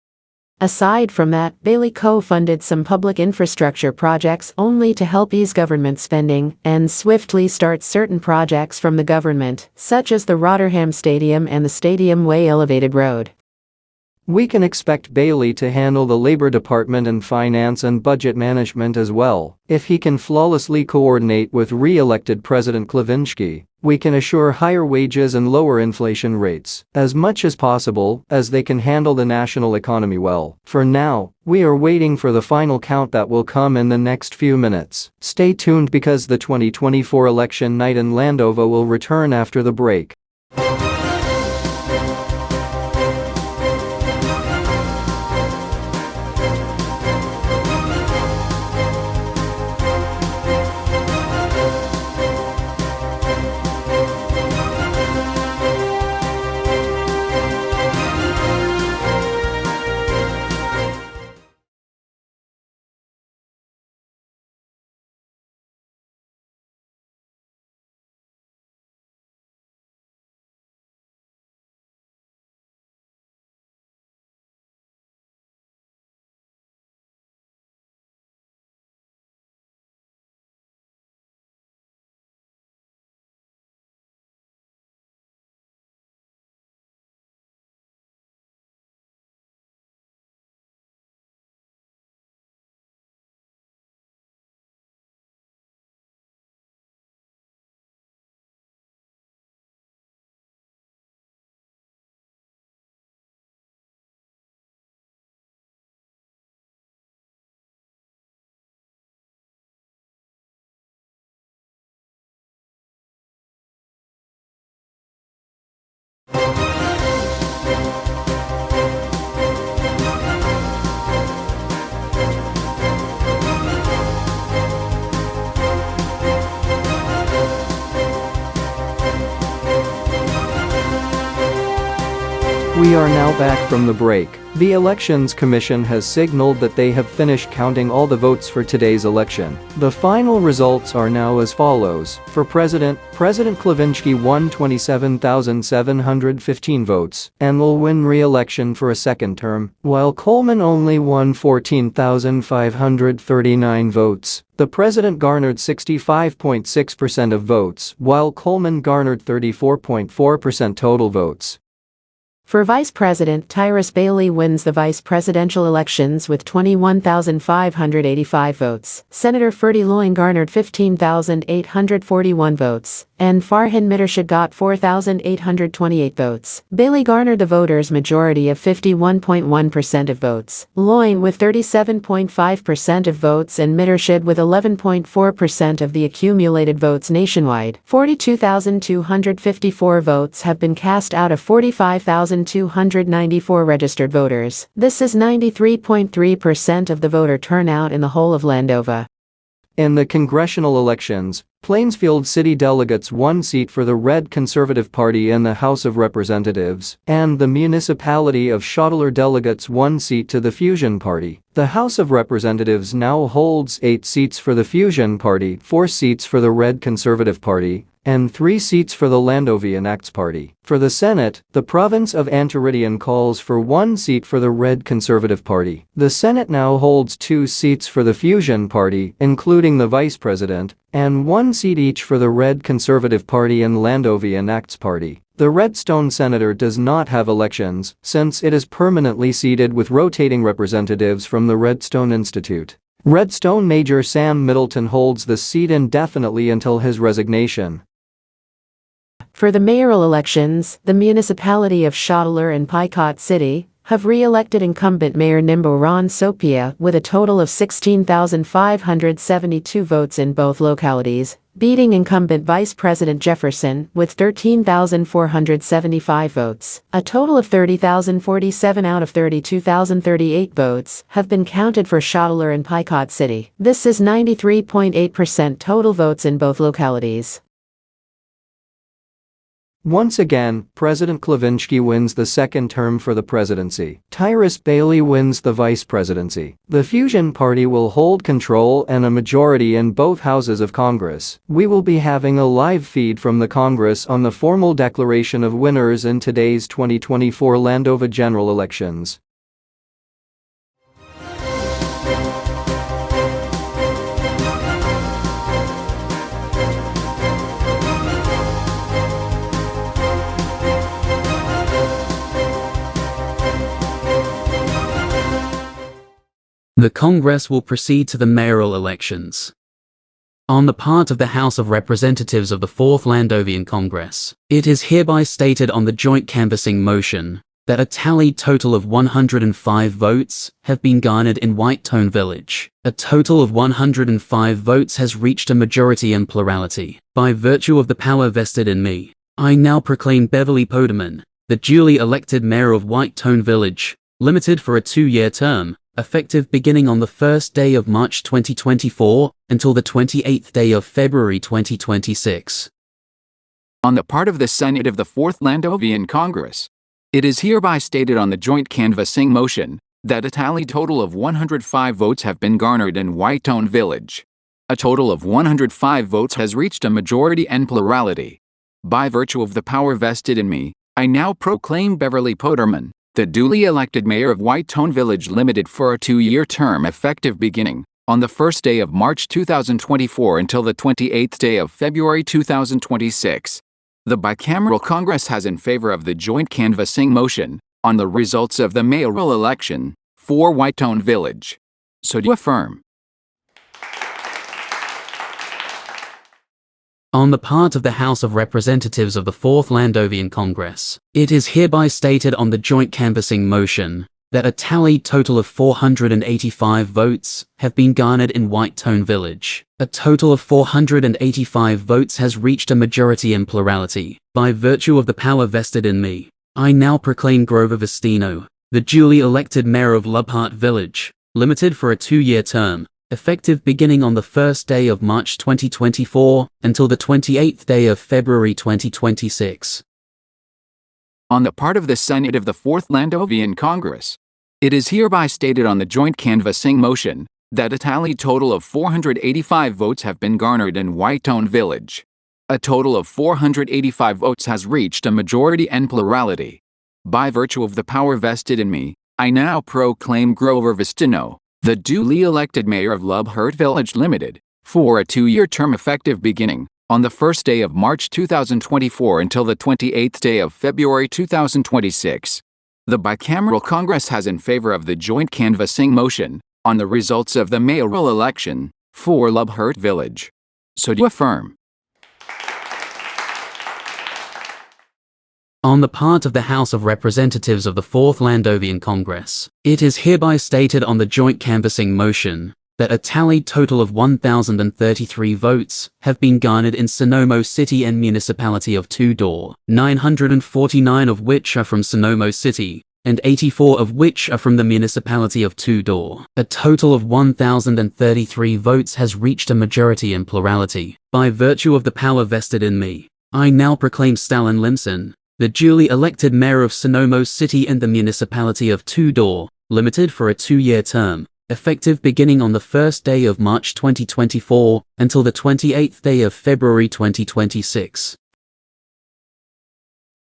Aside from that, Bailey co-funded some public infrastructure projects only to help ease government spending and swiftly start certain projects from the government, such as the Rotherham Stadium and the Stadium Way Elevated Road. We can expect Bailey to handle the Labor Department and finance and budget management as well. If he can flawlessly coordinate with re-elected President Klavinsky, we can assure higher wages and lower inflation rates, as much as possible, as they can handle the national economy well. For now, we are waiting for the final count that will come in the next few minutes. Stay tuned because the 2024 election night in Landova will return after the break. We are now back from the break. The Elections Commission has signaled that they have finished counting all the votes for today's election. The final results are now as follows. For President, President Klavinsky won 27,715 votes and will win re-election for a second term, while Coleman only won 14,539 votes. The president garnered 65.6% of votes, while Coleman garnered 34.4% total votes. For Vice President, Tyrus Bailey wins the vice presidential elections with 21,585 votes. Senator Ferdy Loyne garnered 15,841 votes, and Farhan Mittershid got 4,828 votes. Bailey garnered the voters' majority of 51.1% of votes, Loyne with 37.5% of votes and Mittershid with 11.4% of the accumulated votes nationwide. 42,254 votes have been cast out of 45,294 registered voters. This is 93.3% of the voter turnout in the whole of Landova. In the congressional elections, Plainsfield City delegates won seat for the Red Conservative Party in the House of Representatives, and the municipality of Shottler delegates one seat to the Fusion Party. The House of Representatives now holds 8 seats for the Fusion Party, 4 seats for the Red Conservative Party, and 3 seats for the Landovian Acts Party. For the Senate, the province of Antaretan calls for 1 seat for the Red Conservative Party. The Senate now holds 2 seats for the Fusion Party, including the Vice President, and 1 seat each for the Red Conservative Party and Landovian Acts Party. The Redstone Senator does not have elections, since it is permanently seated with rotating representatives from the Redstone Institute. Redstone Major Sam Middleton holds the seat indefinitely until his resignation. For the mayoral elections, the municipality of Shottler and Picot City have re-elected incumbent Mayor Nimbo Ron Sopia with a total of 16,572 votes in both localities, beating incumbent Vice President Jefferson with 13,475 votes. A total of 30,047 out of 32,038 votes have been counted for Shottler and Picot City. This is 93.8% total votes in both localities. Once again, President Klavinsky wins the second term for the presidency. Tyrus Bailey wins the vice presidency. The Fusion Party will hold control and a majority in both houses of Congress. We will be having a live feed from the Congress on the formal declaration of winners in today's 2024 Landova general elections. The Congress will proceed to the mayoral elections. On the part of the House of Representatives of the 4th Landovian Congress, it is hereby stated on the joint canvassing motion that a tallied total of 105 votes have been garnered in Whitetone Village. A total of 105 votes has reached a majority and plurality. By virtue of the power vested in me, I now proclaim Beverly Poderman, the duly elected mayor of Whitetone Village, Limited for a 2-year term, effective beginning on the 1st day of March 2024 until the 28th day of February 2026. On the part of the Senate of the 4th Landovian Congress, it is hereby stated on the joint canvassing motion that a tallied total of 105 votes have been garnered in Whitetone Village. A total of 105 votes has reached a majority and plurality. By virtue of the power vested in me, I now proclaim Beverly Poderman, the duly elected mayor of Whitetone Village Limited for a 2-year term effective beginning on the 1st day of March 2024 until the 28th day of February 2026. The bicameral Congress has in favor of the joint canvassing motion on the results of the mayoral election for Whitetone Village. So do affirm. On the part of the House of Representatives of the 4th Landovian Congress, it is hereby stated on the joint canvassing motion that a tallied total of 485 votes have been garnered in Whitetone Village. A total of 485 votes has reached a majority and plurality. By virtue of the power vested in me, I now proclaim Grover Vestino, the duly elected mayor of Lubhart Village, Limited for a 2-year term, effective beginning on the 1st day of March 2024 until the 28th day of February 2026. On the part of the Senate of the 4th Landovian Congress, it is hereby stated on the joint canvassing motion that a tallied total of 485 votes have been garnered in Whitetone Village. A total of 485 votes has reached a majority and plurality. By virtue of the power vested in me, I now proclaim Grover Vestino, the duly elected mayor of Lubhart Village Limited, for a 2-year term effective beginning on the 1st day of March 2024 until the 28th day of February 2026. The bicameral Congress has in favor of the joint canvassing motion on the results of the mayoral election for Lubhart Village. So do affirm. On the part of the House of Representatives of the 4th Landovian Congress, it is hereby stated on the joint canvassing motion that a tallied total of 1,033 votes have been garnered in Sonomo City and Municipality of Two-Door, 949 of which are from Sonomo City, and 84 of which are from the Municipality of Two-Door. A total of 1,033 votes has reached a majority and plurality. By virtue of the power vested in me, I now proclaim Stalin Limson, the duly elected mayor of Sonomo City and the Municipality of Two-Door, Limited for a 2-year term, effective beginning on the first day of March 2024 until the 28th day of February 2026.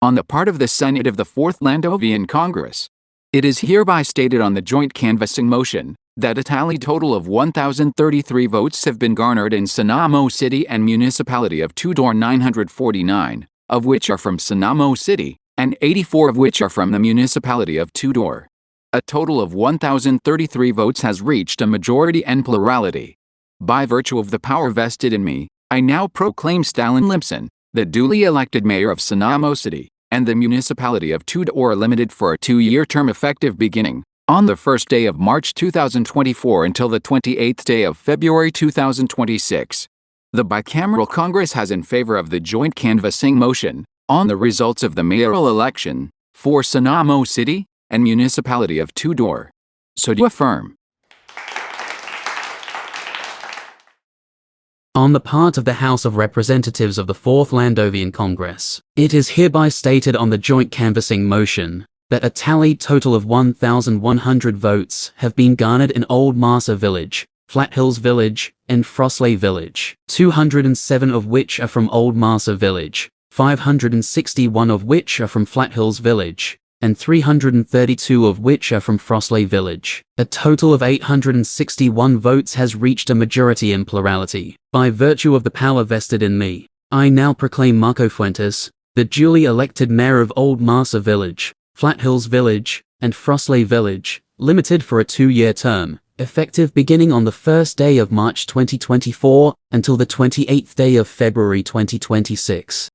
On the part of the Senate of the Fourth Landovian Congress, it is hereby stated on the joint canvassing motion that a tallied total of 1,033 votes have been garnered in Sanamo City and Municipality of Tudor 949, of which are from Sanamo City, and 84 of which are from the Municipality of Tudor. A total of 1,033 votes has reached a majority and plurality. By virtue of the power vested in me, I now proclaim Stalin Limson, the duly elected mayor of Sanamo City, and the Municipality of Tudor Limited for a 2-year term effective beginning on the first day of March 2024 until the 28th day of February 2026. The bicameral Congress has in favor of the joint canvassing motion on the results of the mayoral election for Sanamo City and Municipality of Tudor. So do affirm. On the part of the House of Representatives of the Fourth Landovian Congress, it is hereby stated on the joint canvassing motion that a tallied total of 1,100 votes have been garnered in Old Marsa Village, Flat Hills Village, and Frostley Village, 207 of which are from Old Marsa Village, 561 of which are from Flat Hills Village, and 332 of which are from Frostley Village. A total of 861 votes has reached a majority and plurality. By virtue of the power vested in me, I now proclaim Marco Fuentes, the duly elected mayor of Old Marsa Village, Flat Hills Village, and Frostley Village, Limited for a 2-year term, effective beginning on the first day of March 2024 until the 28th day of February 2026.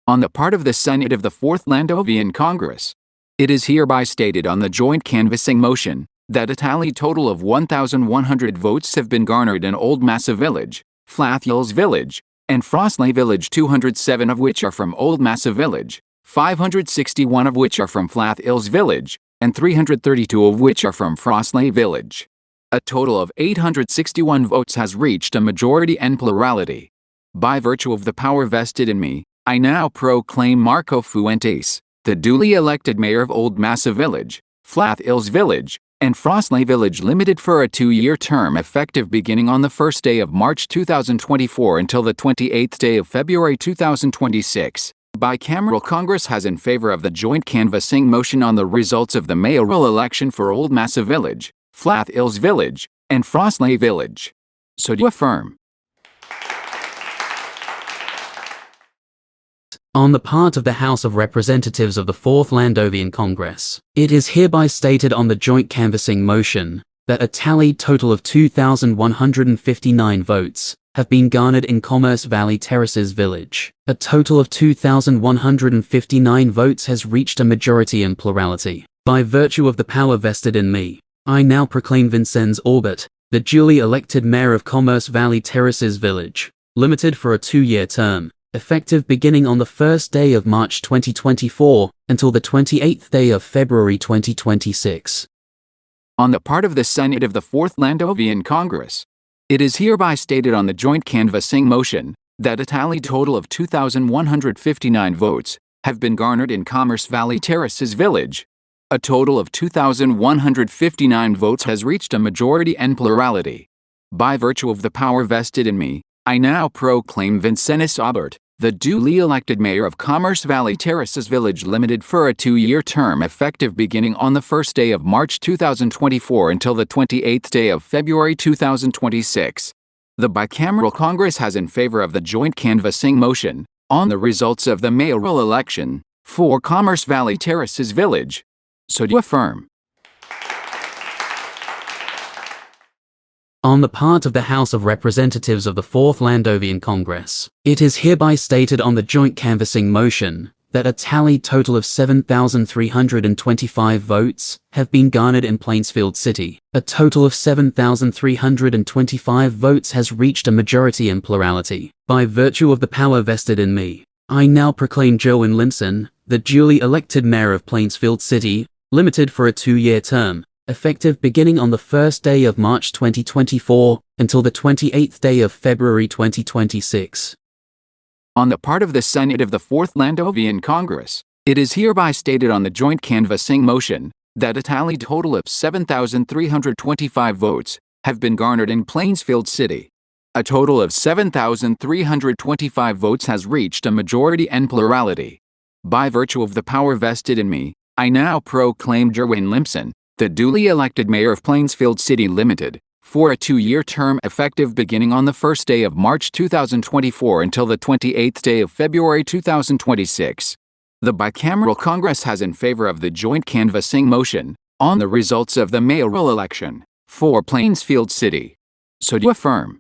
On the part of the Senate of the Fourth Landovian Congress, it is hereby stated on the joint canvassing motion that a tallied total of 1,100 votes have been garnered in Old Massa Village, Flat Hills Village, and Frostley Village, 207 of which are from Old Massa Village, 561 of which are from Flat Hills Village, and 332 of which are from Frostley Village. A total of 861 votes has reached a majority and plurality. By virtue of the power vested in me, I now proclaim Marco Fuentes, the duly elected mayor of Old Massa Village, Flat Hills Village, and Frostley Village Limited for a 2-year term effective beginning on the first day of March 2024 until the 28th day of February 2026. Bicameral Congress has in favor of the joint canvassing motion on the results of the mayoral election for Old Massa Village, Flat Hills Village, and Frostley Village. So do affirm. On the part of the House of Representatives of the Fourth Landovian Congress, it is hereby stated on the joint canvassing motion that a tallied total of 2,159 votes have been garnered in Commerce Valley Terraces Village. A total of 2,159 votes has reached a majority and plurality. By virtue of the power vested in me, I now proclaim Vincenz Orbit, the duly elected mayor of Commerce Valley Terraces Village, Limited for a 2-year term, effective beginning on the first day of March 2024 until the 28th day of February 2026. On the part of the Senate of the Fourth Landovian Congress, it is hereby stated on the joint canvassing motion that a tallied total of 2,159 votes have been garnered in Commerce Valley Terraces Village. A total of 2,159 votes has reached a majority and plurality. By virtue of the power vested in me, I now proclaim Vincenz Aubert, the duly elected mayor of Commerce Valley Terraces Village Limited for a 2-year term effective beginning on the first day of March 2024 until the 28th day of February 2026. The bicameral Congress has in favor of the joint canvassing motion on the results of the mayoral election for Commerce Valley Terraces Village. So do affirm. On the part of the House of Representatives of the Fourth Landovian Congress, it is hereby stated on the joint canvassing motion that a tallied total of 7,325 votes have been garnered in Plainsfield City. A total of 7,325 votes has reached a majority and plurality. By virtue of the power vested in me, I now proclaim Joan Limson, the duly elected mayor of Plainsfield City, Limited for a 2-year term, effective beginning on the first day of March 2024 until the 28th day of February 2026. On the part of the Senate of the Fourth Landovian Congress, it is hereby stated on the joint canvassing motion that a tally total of 7,325 votes have been garnered in Plainsfield City. A total of 7,325 votes has reached a majority and plurality. By virtue of the power vested in me, I now proclaim Jerwin Limpson, the duly elected mayor of Plainsfield City Limited, for a 2-year term effective beginning on the 1st day of March 2024 until the 28th day of February 2026. The bicameral Congress has in favor of the joint canvassing motion on the results of the mayoral election for Plainsfield City. So do affirm.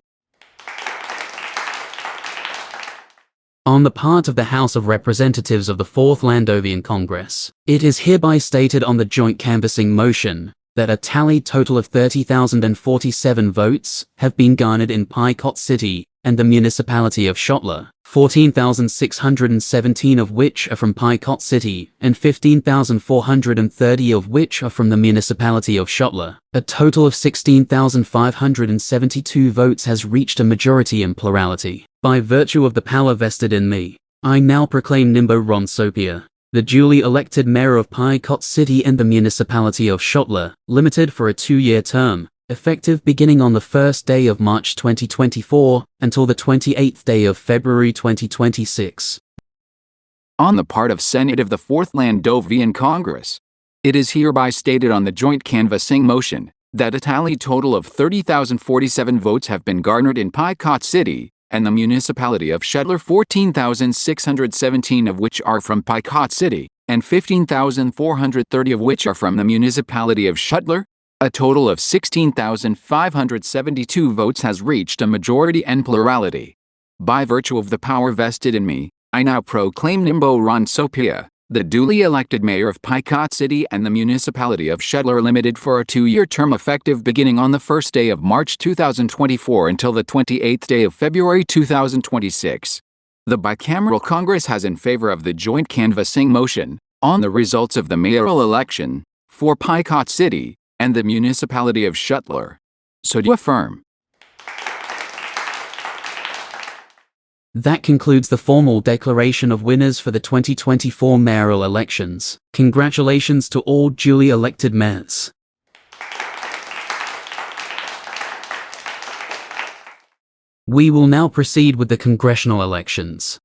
On the part of the House of Representatives of the 4th Landovian Congress, it is hereby stated on the joint canvassing motion that a tallied total of 30,047 votes have been garnered in Picot City and the municipality of Shotler, 14,617 of which are from Picot City and 15,430 of which are from the municipality of Shotler. A total of 16,572 votes has reached a majority and plurality. By virtue of the power vested in me, I now proclaim Nimbo Ron Sopia, the duly elected mayor of Picot City and the municipality of Shotler, Limited for a 2-year term, effective beginning on the 1st day of March 2024 until the 28th day of February 2026. On the part of Senate of the 4th Landovian Congress, it is hereby stated on the joint canvassing motion that a tally total of 30,047 votes have been garnered in Picot City and the municipality of Shedler, 14,617 of which are from Picot City, and 15,430 of which are from the municipality of Shedler. A total of 16,572 votes has reached a majority and plurality. By virtue of the power vested in me, I now proclaim Nimbo Ron Sopia, the duly elected mayor of Picot City and the municipality of Shedler Limited for a 2-year term effective beginning on the 1st day of March 2024 until the 28th day of February 2026. The bicameral Congress has in favor of the joint canvassing motion on the results of the mayoral election for Picot City and the municipality of Shedler. So do affirm. That concludes the formal declaration of winners for the 2024 mayoral elections. Congratulations to all duly elected mayors. We will now proceed with the congressional elections.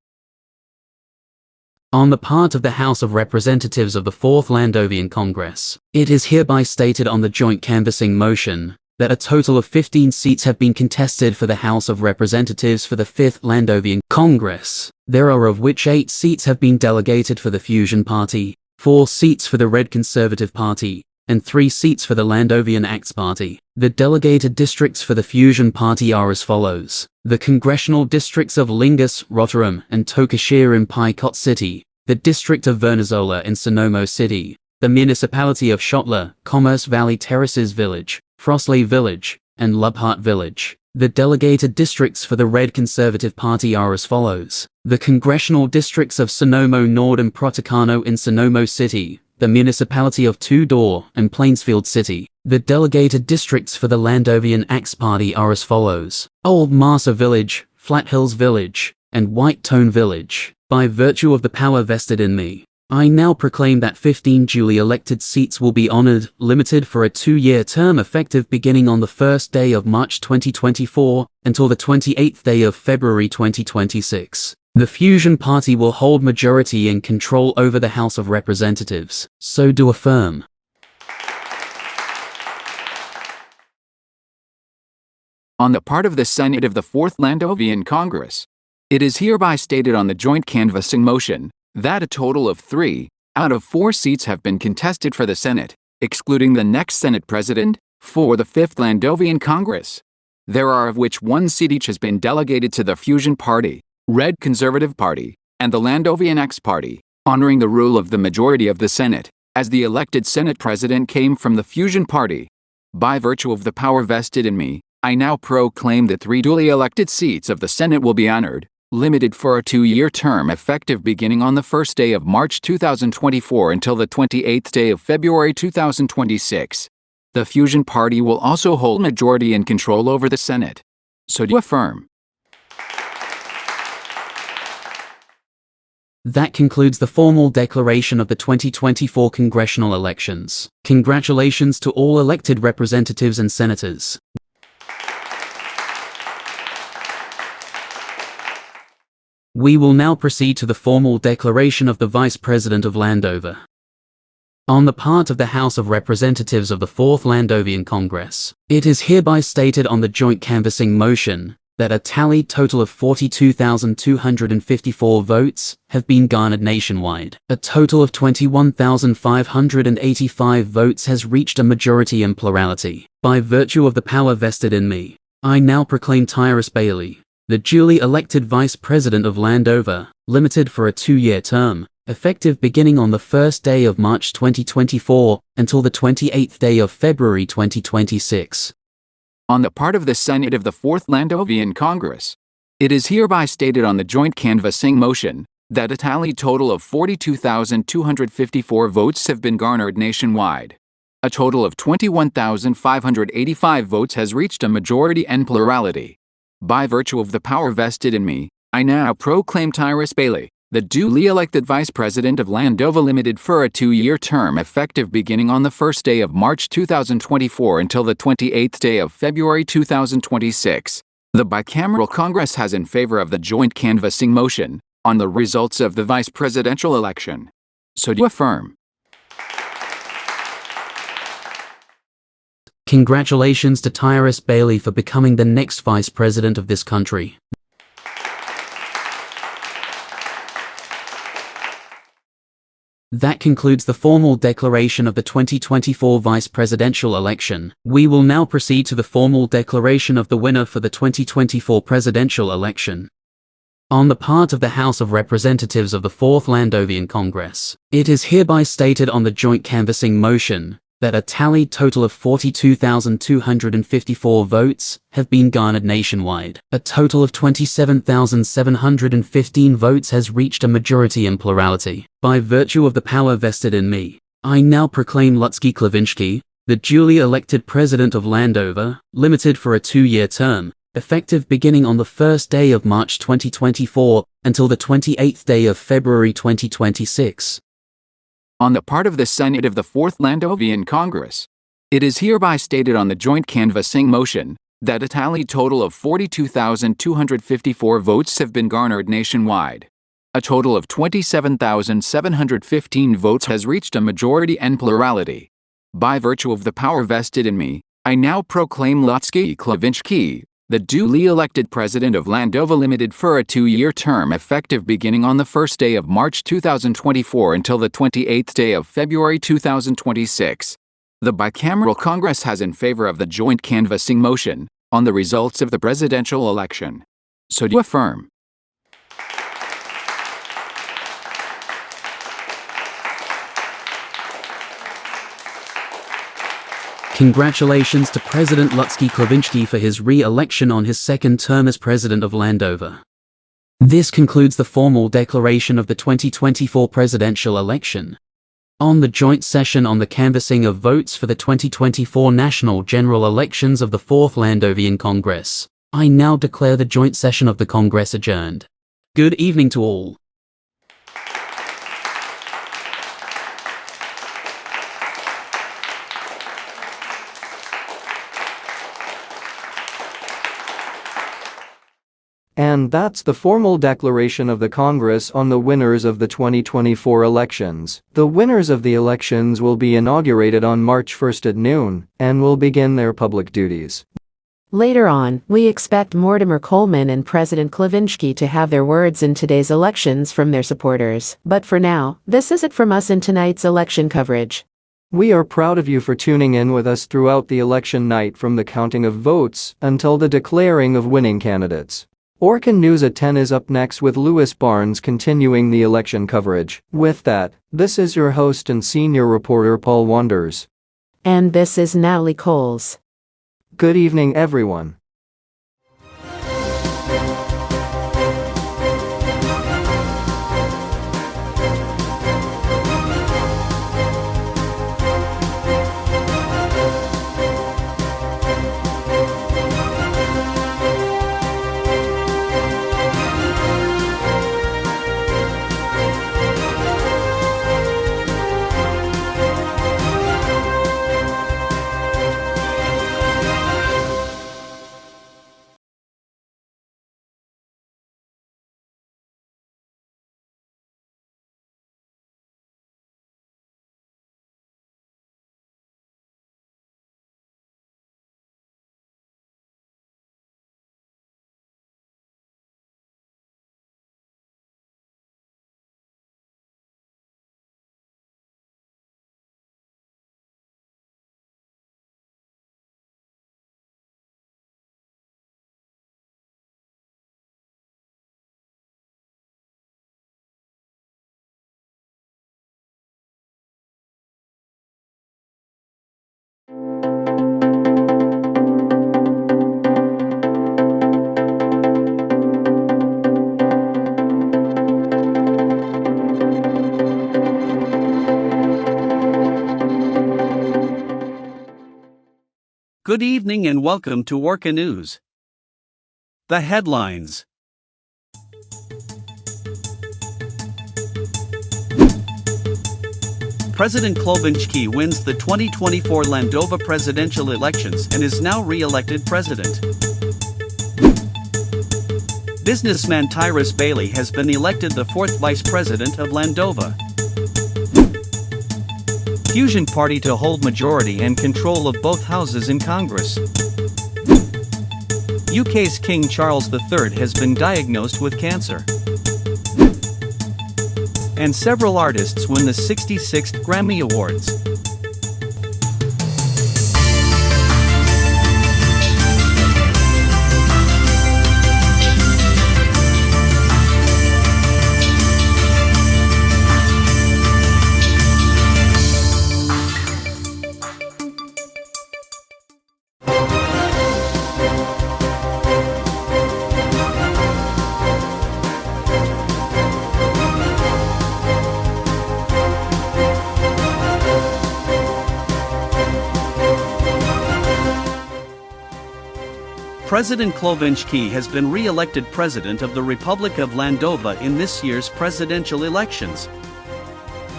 On the part of the House of Representatives of the 4th Landovian Congress, it is hereby stated on the joint canvassing motion that a total of 15 seats have been contested for the House of Representatives for the 5th Landovian Congress. There are of which 8 seats have been delegated for the Fusion Party, 4 seats for the Red Conservative Party, and 3 seats for the Landovian Acts Party. The delegated districts for the Fusion Party are as follows: the congressional districts of Lingus, Rotherham, and Tokashire in Picot City, the district of Vernazola in Sonomo City, the municipality of Shotler, Commerce Valley Terraces Village, Frostley Village, and Lubhart Village. The delegated districts for the Red Conservative Party are as follows: the congressional districts of Sonomo Nord and Protocano in Sonomo City, the municipality of Two-Door and Plainsfield City. The delegated districts for the Landovian Acts Party are as follows: Old Marsa Village, Flat Hills Village, and White Tone Village. By virtue of the power vested in me, I now proclaim that 15 duly elected seats will be honored, limited for a 2-year term effective beginning on the 1st day of March 2024 until the 28th day of February 2026. The Fusion Party will hold majority and control over the House of Representatives. So do affirm. On the part of the Senate of the 4th Landovian Congress, it is hereby stated on the joint canvassing motion that a total of 3 out of 4 seats have been contested for the Senate, excluding the next Senate President, for the 5th Landovian Congress. There are of which 1 seat each has been delegated to the Fusion Party, Red Conservative Party, and the Landovian Acts Party, honoring the rule of the majority of the Senate, as the elected Senate President came from the Fusion Party. By virtue of the power vested in me, I now proclaim that 3 duly elected seats of the Senate will be honored, limited for a 2-year term effective beginning on the 1st day of March 2024 until the 28th day of February 2026. The Fusion Party will also hold majority and control over the Senate. So do affirm. That concludes the formal declaration of the 2024 congressional elections. Congratulations to all elected representatives and senators. We will now proceed to the formal declaration of the Vice President of Landova. On the part of the House of Representatives of the 4th Landovian Congress, it is hereby stated on the joint canvassing motion that a tallied total of 42,254 votes have been garnered nationwide. A total of 21,585 votes has reached a majority and plurality. By virtue of the power vested in me, I now proclaim Tyrus Bailey, the duly elected Vice President of Landova, Limited for a 2-year term, effective beginning on the 1st day of March 2024 until the 28th day of February 2026. On the part of the Senate of the 4th Landovian Congress, it is hereby stated on the joint canvassing motion that a tallied total of 42,254 votes have been garnered nationwide. A total of 21,585 votes has reached a majority and plurality. By virtue of the power vested in me, I now proclaim Tyrus Bailey, the duly elected Vice President of Landova Limited for a 2-year term effective beginning on the 1st day of March 2024 until the 28th day of February 2026. The bicameral Congress has in favor of the joint canvassing motion on the results of the vice presidential election. So do affirm. Congratulations to Tyrus Bailey for becoming the next Vice President of this country. That concludes the formal declaration of the 2024 vice presidential election. We will now proceed to the formal declaration of the winner for the 2024 presidential election. On the part of the House of Representatives of the 4th Landovian Congress, it is hereby stated on the joint canvassing motion that a tallied total of 42,254 votes have been garnered nationwide. A total of 27,715 votes has reached a majority and plurality. By virtue of the power vested in me, I now proclaim Lutsky Klavinsky, the duly elected President of Landova, Limited for a 2-year term, effective beginning on the 1st day of March 2024 until the 28th day of February 2026. On the part of the Senate of the 4th Landovian Congress, it is hereby stated on the joint canvassing motion that a tallied total of 42,254 votes have been garnered nationwide. A total of 27,715 votes has reached a majority and plurality. By virtue of the power vested in me, I now proclaim Lutsky Klavinsky, the duly elected President of Landova Limited for a 2-year term effective beginning on the 1st day of March 2024 until the 28th day of February 2026. The bicameral Congress has in favor of the joint canvassing motion on the results of the presidential election. So do affirm. Congratulations to President Lutsky Klavinsky for his re-election on his 2nd term as President of Landova. This concludes the formal declaration of the 2024 presidential election. On the joint session on the canvassing of votes for the 2024 national general elections of the 4th Landovian Congress, I now declare the joint session of the Congress adjourned. Good evening to all. And that's the formal declaration of the Congress on the winners of the 2024 elections. The winners of the elections will be inaugurated on March 1st at noon and will begin their public duties. Later on, we expect Mortimer Coleman and President Klavinsky to have their words in today's elections from their supporters. But for now, this is it from us in tonight's election coverage. We are proud of you for tuning in with us throughout the election night from the counting of votes until the declaring of winning candidates. Orca News at 10 is up next with Lewis Barnes continuing the election coverage. With that, this is your host and senior reporter Paul Wonders. And this is Natalie Coles. Good evening, everyone. Good evening and welcome to Orca News. The headlines. President Klobuchar wins the 2024 Landova presidential elections and is now re-elected president. Businessman Tyrus Bailey has been elected the fourth vice president of Landova. Fusion Party to hold majority and control of both houses in Congress. UK's King Charles III has been diagnosed with cancer. And several artists win the 66th Grammy Awards. President Klobuchar has been re-elected president of the Republic of Landova in this year's presidential elections.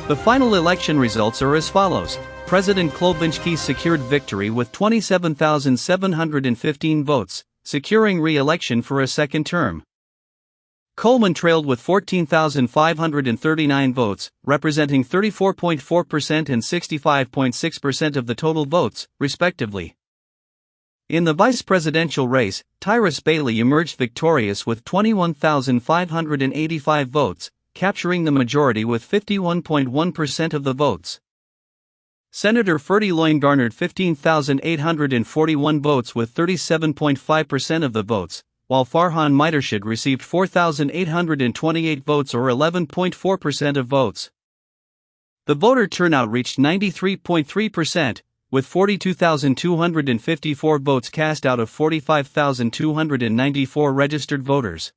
The final election results are as follows. President Klobuchar secured victory with 27,715 votes, securing re-election for a second term. Coleman trailed with 14,539 votes, representing 34.4% and 65.6% of the total votes, respectively. In the vice presidential race, Tyrus Bailey emerged victorious with 21,585 votes, capturing the majority with 51.1% of the votes. Senator Ferdy Loyne garnered 15,841 votes with 37.5% of the votes, while Farhan Maitarshid received 4,828 votes or 11.4% of votes. The voter turnout reached 93.3%. With 42,254 votes cast out of 45,294 registered voters.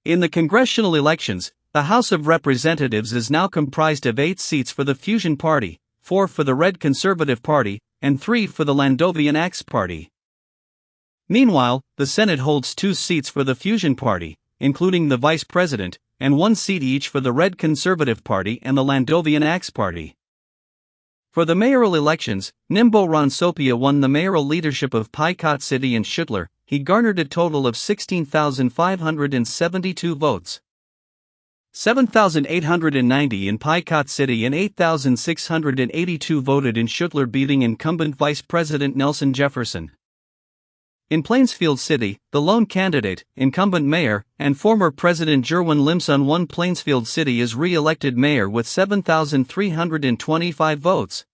In the congressional elections, the House of Representatives is now comprised of 8 seats for the Fusion Party, 4 for the Red Conservative Party, and 3 for the Landovian Axe Party. Meanwhile, the Senate holds 2 seats for the Fusion Party, including the Vice President, and 1 seat each for the Red Conservative Party and the Landovian Axe Party. For the mayoral elections, Nimbo Ransopia won the mayoral leadership of Picot City and Schuttler. He garnered a total of 16,572 votes. 7,890 in Picot City and 8,682 voted in Schuttler, beating incumbent Vice President Nelson Jefferson. In Plainsfield City, the lone candidate, incumbent mayor, and former President Jerwin Limson won Plainsfield City as re-elected mayor with 7,325 votes.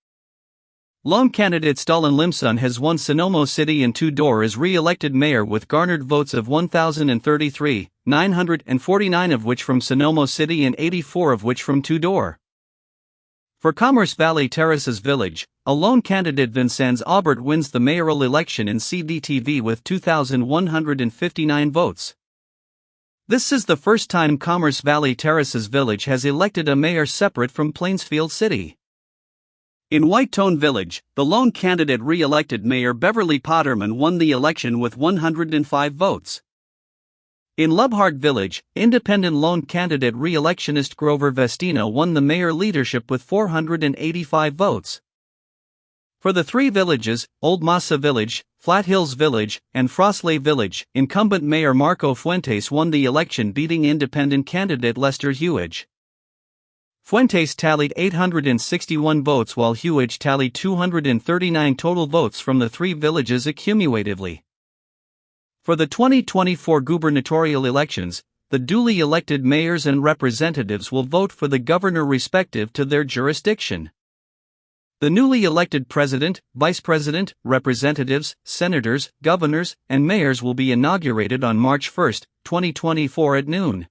Lone candidate Stalin Limson has won Sonomo City and Two-Door as re-elected mayor with garnered votes of 1,033, 949 of which from Sonomo City and 84 of which from Two-Door. For Commerce Valley Terraces Village, a lone candidate Vincenz Aubert wins the mayoral election in CDTV with 2,159 votes. This is the first time Commerce Valley Terraces Village has elected a mayor separate from Plainsfield City. In Whitetone Village, the lone candidate re-elected Mayor Beverly Potterman won the election with 105 votes. In Lubhart Village, independent lone candidate re-electionist Grover Vestino won the mayor leadership with 485 votes. For the 3 villages, Old Masa Village, Flat Hills Village, and Frostley Village, incumbent Mayor Marco Fuentes won the election, beating independent candidate Lester Huage. Fuentes tallied 861 votes while Huage tallied 239 total votes from the 3 villages accumulatively. For the 2024 gubernatorial elections, the duly elected mayors and representatives will vote for the governor respective to their jurisdiction. The newly elected president, vice president, representatives, senators, governors, and mayors will be inaugurated on March 1, 2024 at noon.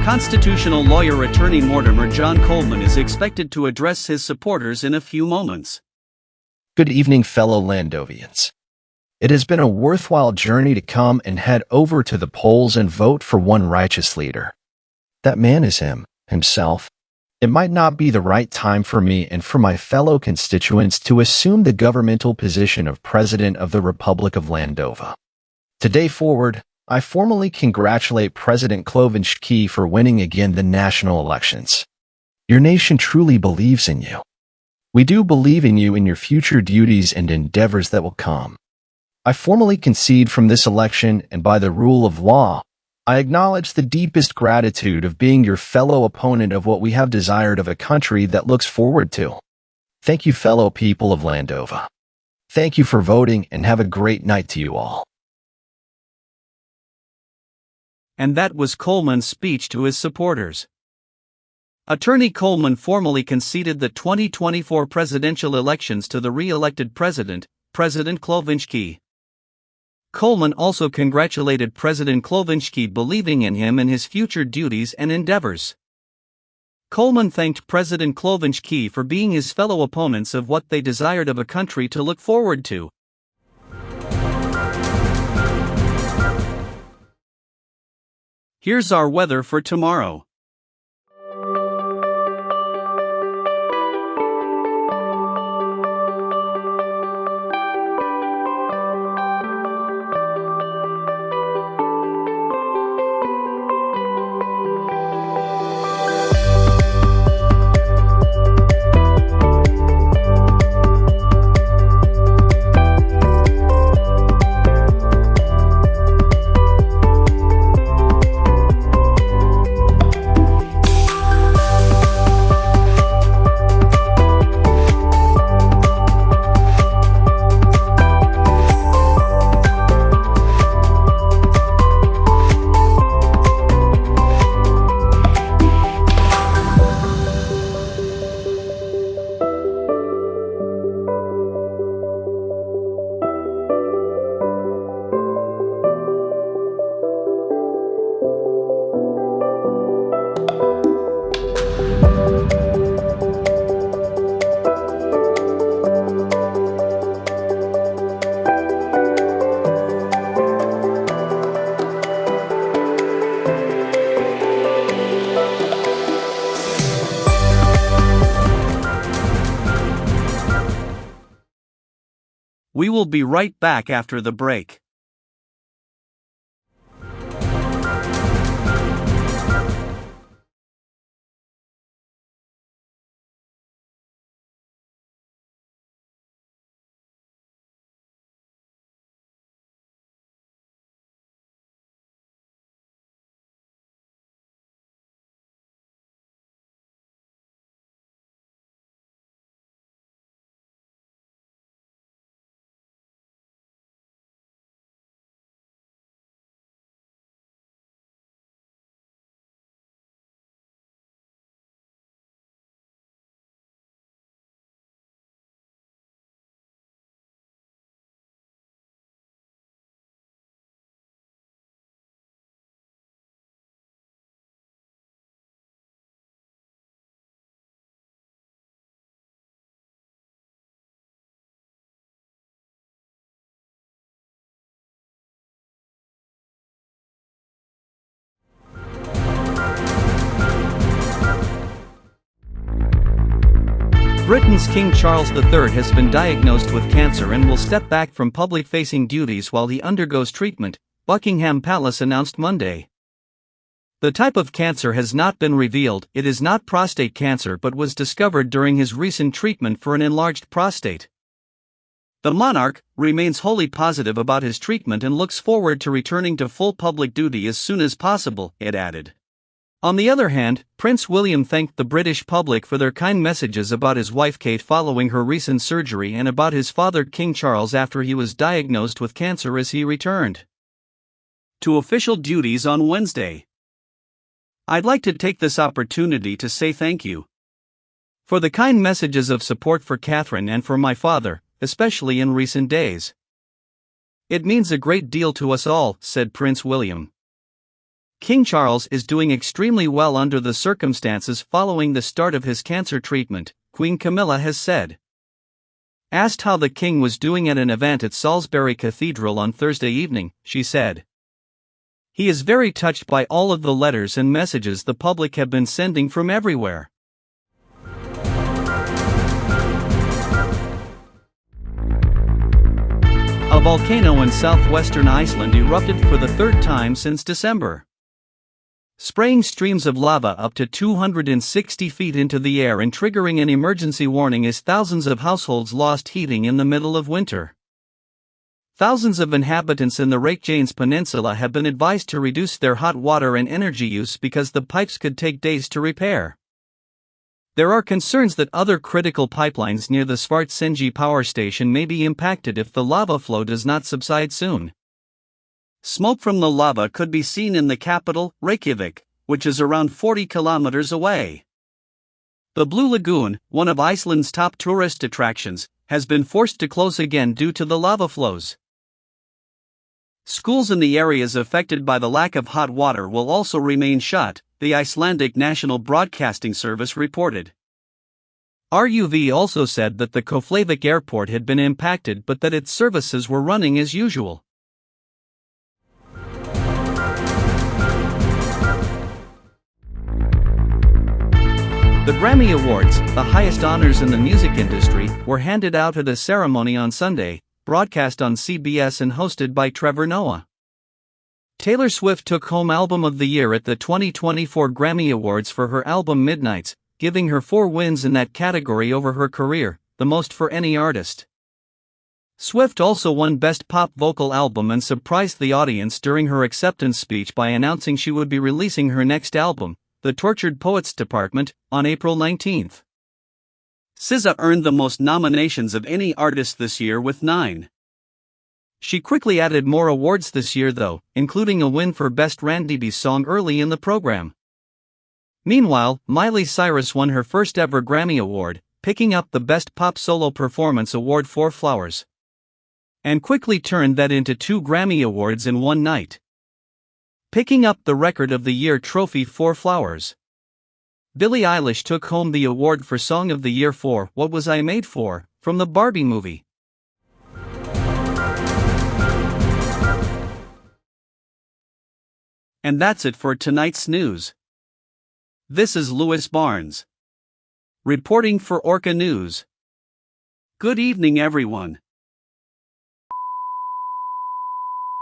Constitutional lawyer attorney Mortimer John Coleman is expected to address his supporters in a few moments. Good evening, fellow Landovians. It has been a worthwhile journey to come and head over to the polls and vote for one righteous leader. That man is himself. It might not be the right time for me and for my fellow constituents to assume the governmental position of President of the Republic of Landova. Today forward, I formally congratulate President Klovinski for winning again the national elections. Your nation truly believes in you. We do believe in you in your future duties and endeavors that will come. I formally concede from this election, and by the rule of law, I acknowledge the deepest gratitude of being your fellow opponent of what we have desired of a country that looks forward to. Thank you, fellow people of Landova. Thank you for voting, and have a great night to you all. And that was Coleman's speech to his supporters. Attorney Coleman formally conceded the 2024 presidential elections to the re-elected president, President Klovinski. Coleman also congratulated President Klovinski believing in him and his future duties and endeavors. Coleman thanked President Klovinski for being his fellow opponents of what they desired of a country to look forward to. Here's our weather for tomorrow. We will be right back after the break. Britain's King Charles III has been diagnosed with cancer and will step back from public-facing duties while he undergoes treatment, Buckingham Palace announced Monday. The type of cancer has not been revealed. It is not prostate cancer but was discovered during his recent treatment for an enlarged prostate. The monarch remains wholly positive about his treatment and looks forward to returning to full public duty as soon as possible, it added. On the other hand, Prince William thanked the British public for their kind messages about his wife Kate following her recent surgery and about his father King Charles after he was diagnosed with cancer as he returned to official duties on Wednesday. I'd like to take this opportunity to say thank you for the kind messages of support for Catherine and for my father, especially in recent days. It means a great deal to us all, said Prince William. King Charles is doing extremely well under the circumstances following the start of his cancer treatment, Queen Camilla has said. Asked how the king was doing at an event at Salisbury Cathedral on Thursday evening, she said, "He is very touched by all of the letters and messages the public have been sending from everywhere. volcano in southwestern Iceland erupted for the third time since December, spraying streams of lava up to 260 feet into the air and triggering an emergency warning as thousands of households lost heating in the middle of winter. Thousands of inhabitants in the Reykjanes Peninsula have been advised to reduce their hot water and energy use because the pipes could take days to repair. There are concerns that other critical pipelines near the Svartsengi power station may be impacted if the lava flow does not subside soon. Smoke from the lava could be seen in the capital, Reykjavik, which is around 40 kilometers away. The Blue Lagoon, one of Iceland's top tourist attractions, has been forced to close again due to the lava flows. Schools in the areas affected by the lack of hot water will also remain shut, the Icelandic National Broadcasting Service reported. RUV also said that the Keflavik airport had been impacted but that its services were running as usual. The Grammy Awards, the highest honors in the music industry, were handed out at a ceremony on Sunday, broadcast on CBS and hosted by Trevor Noah. Taylor Swift took home Album of the Year at the 2024 Grammy Awards for her album Midnights, giving her 4 wins in that category over her career, the most for any artist. Swift also won Best Pop Vocal Album and surprised the audience during her acceptance speech by announcing she would be releasing her next album, The Tortured Poets Department, on April 19. SZA earned the most nominations of any artist this year with 9. She quickly added more awards this year though, including a win for Best R&B Song early in the program. Meanwhile, Miley Cyrus won her first ever Grammy Award, picking up the Best Pop Solo Performance Award for Flowers, and quickly turned that into 2 Grammy Awards in one night, picking up the Record of the Year trophy for Flowers. Billie Eilish took home the award for Song of the Year for What Was I Made For, from the Barbie movie. And that's it for tonight's news. This is Louis Barnes, reporting for Orca News. Good evening, everyone.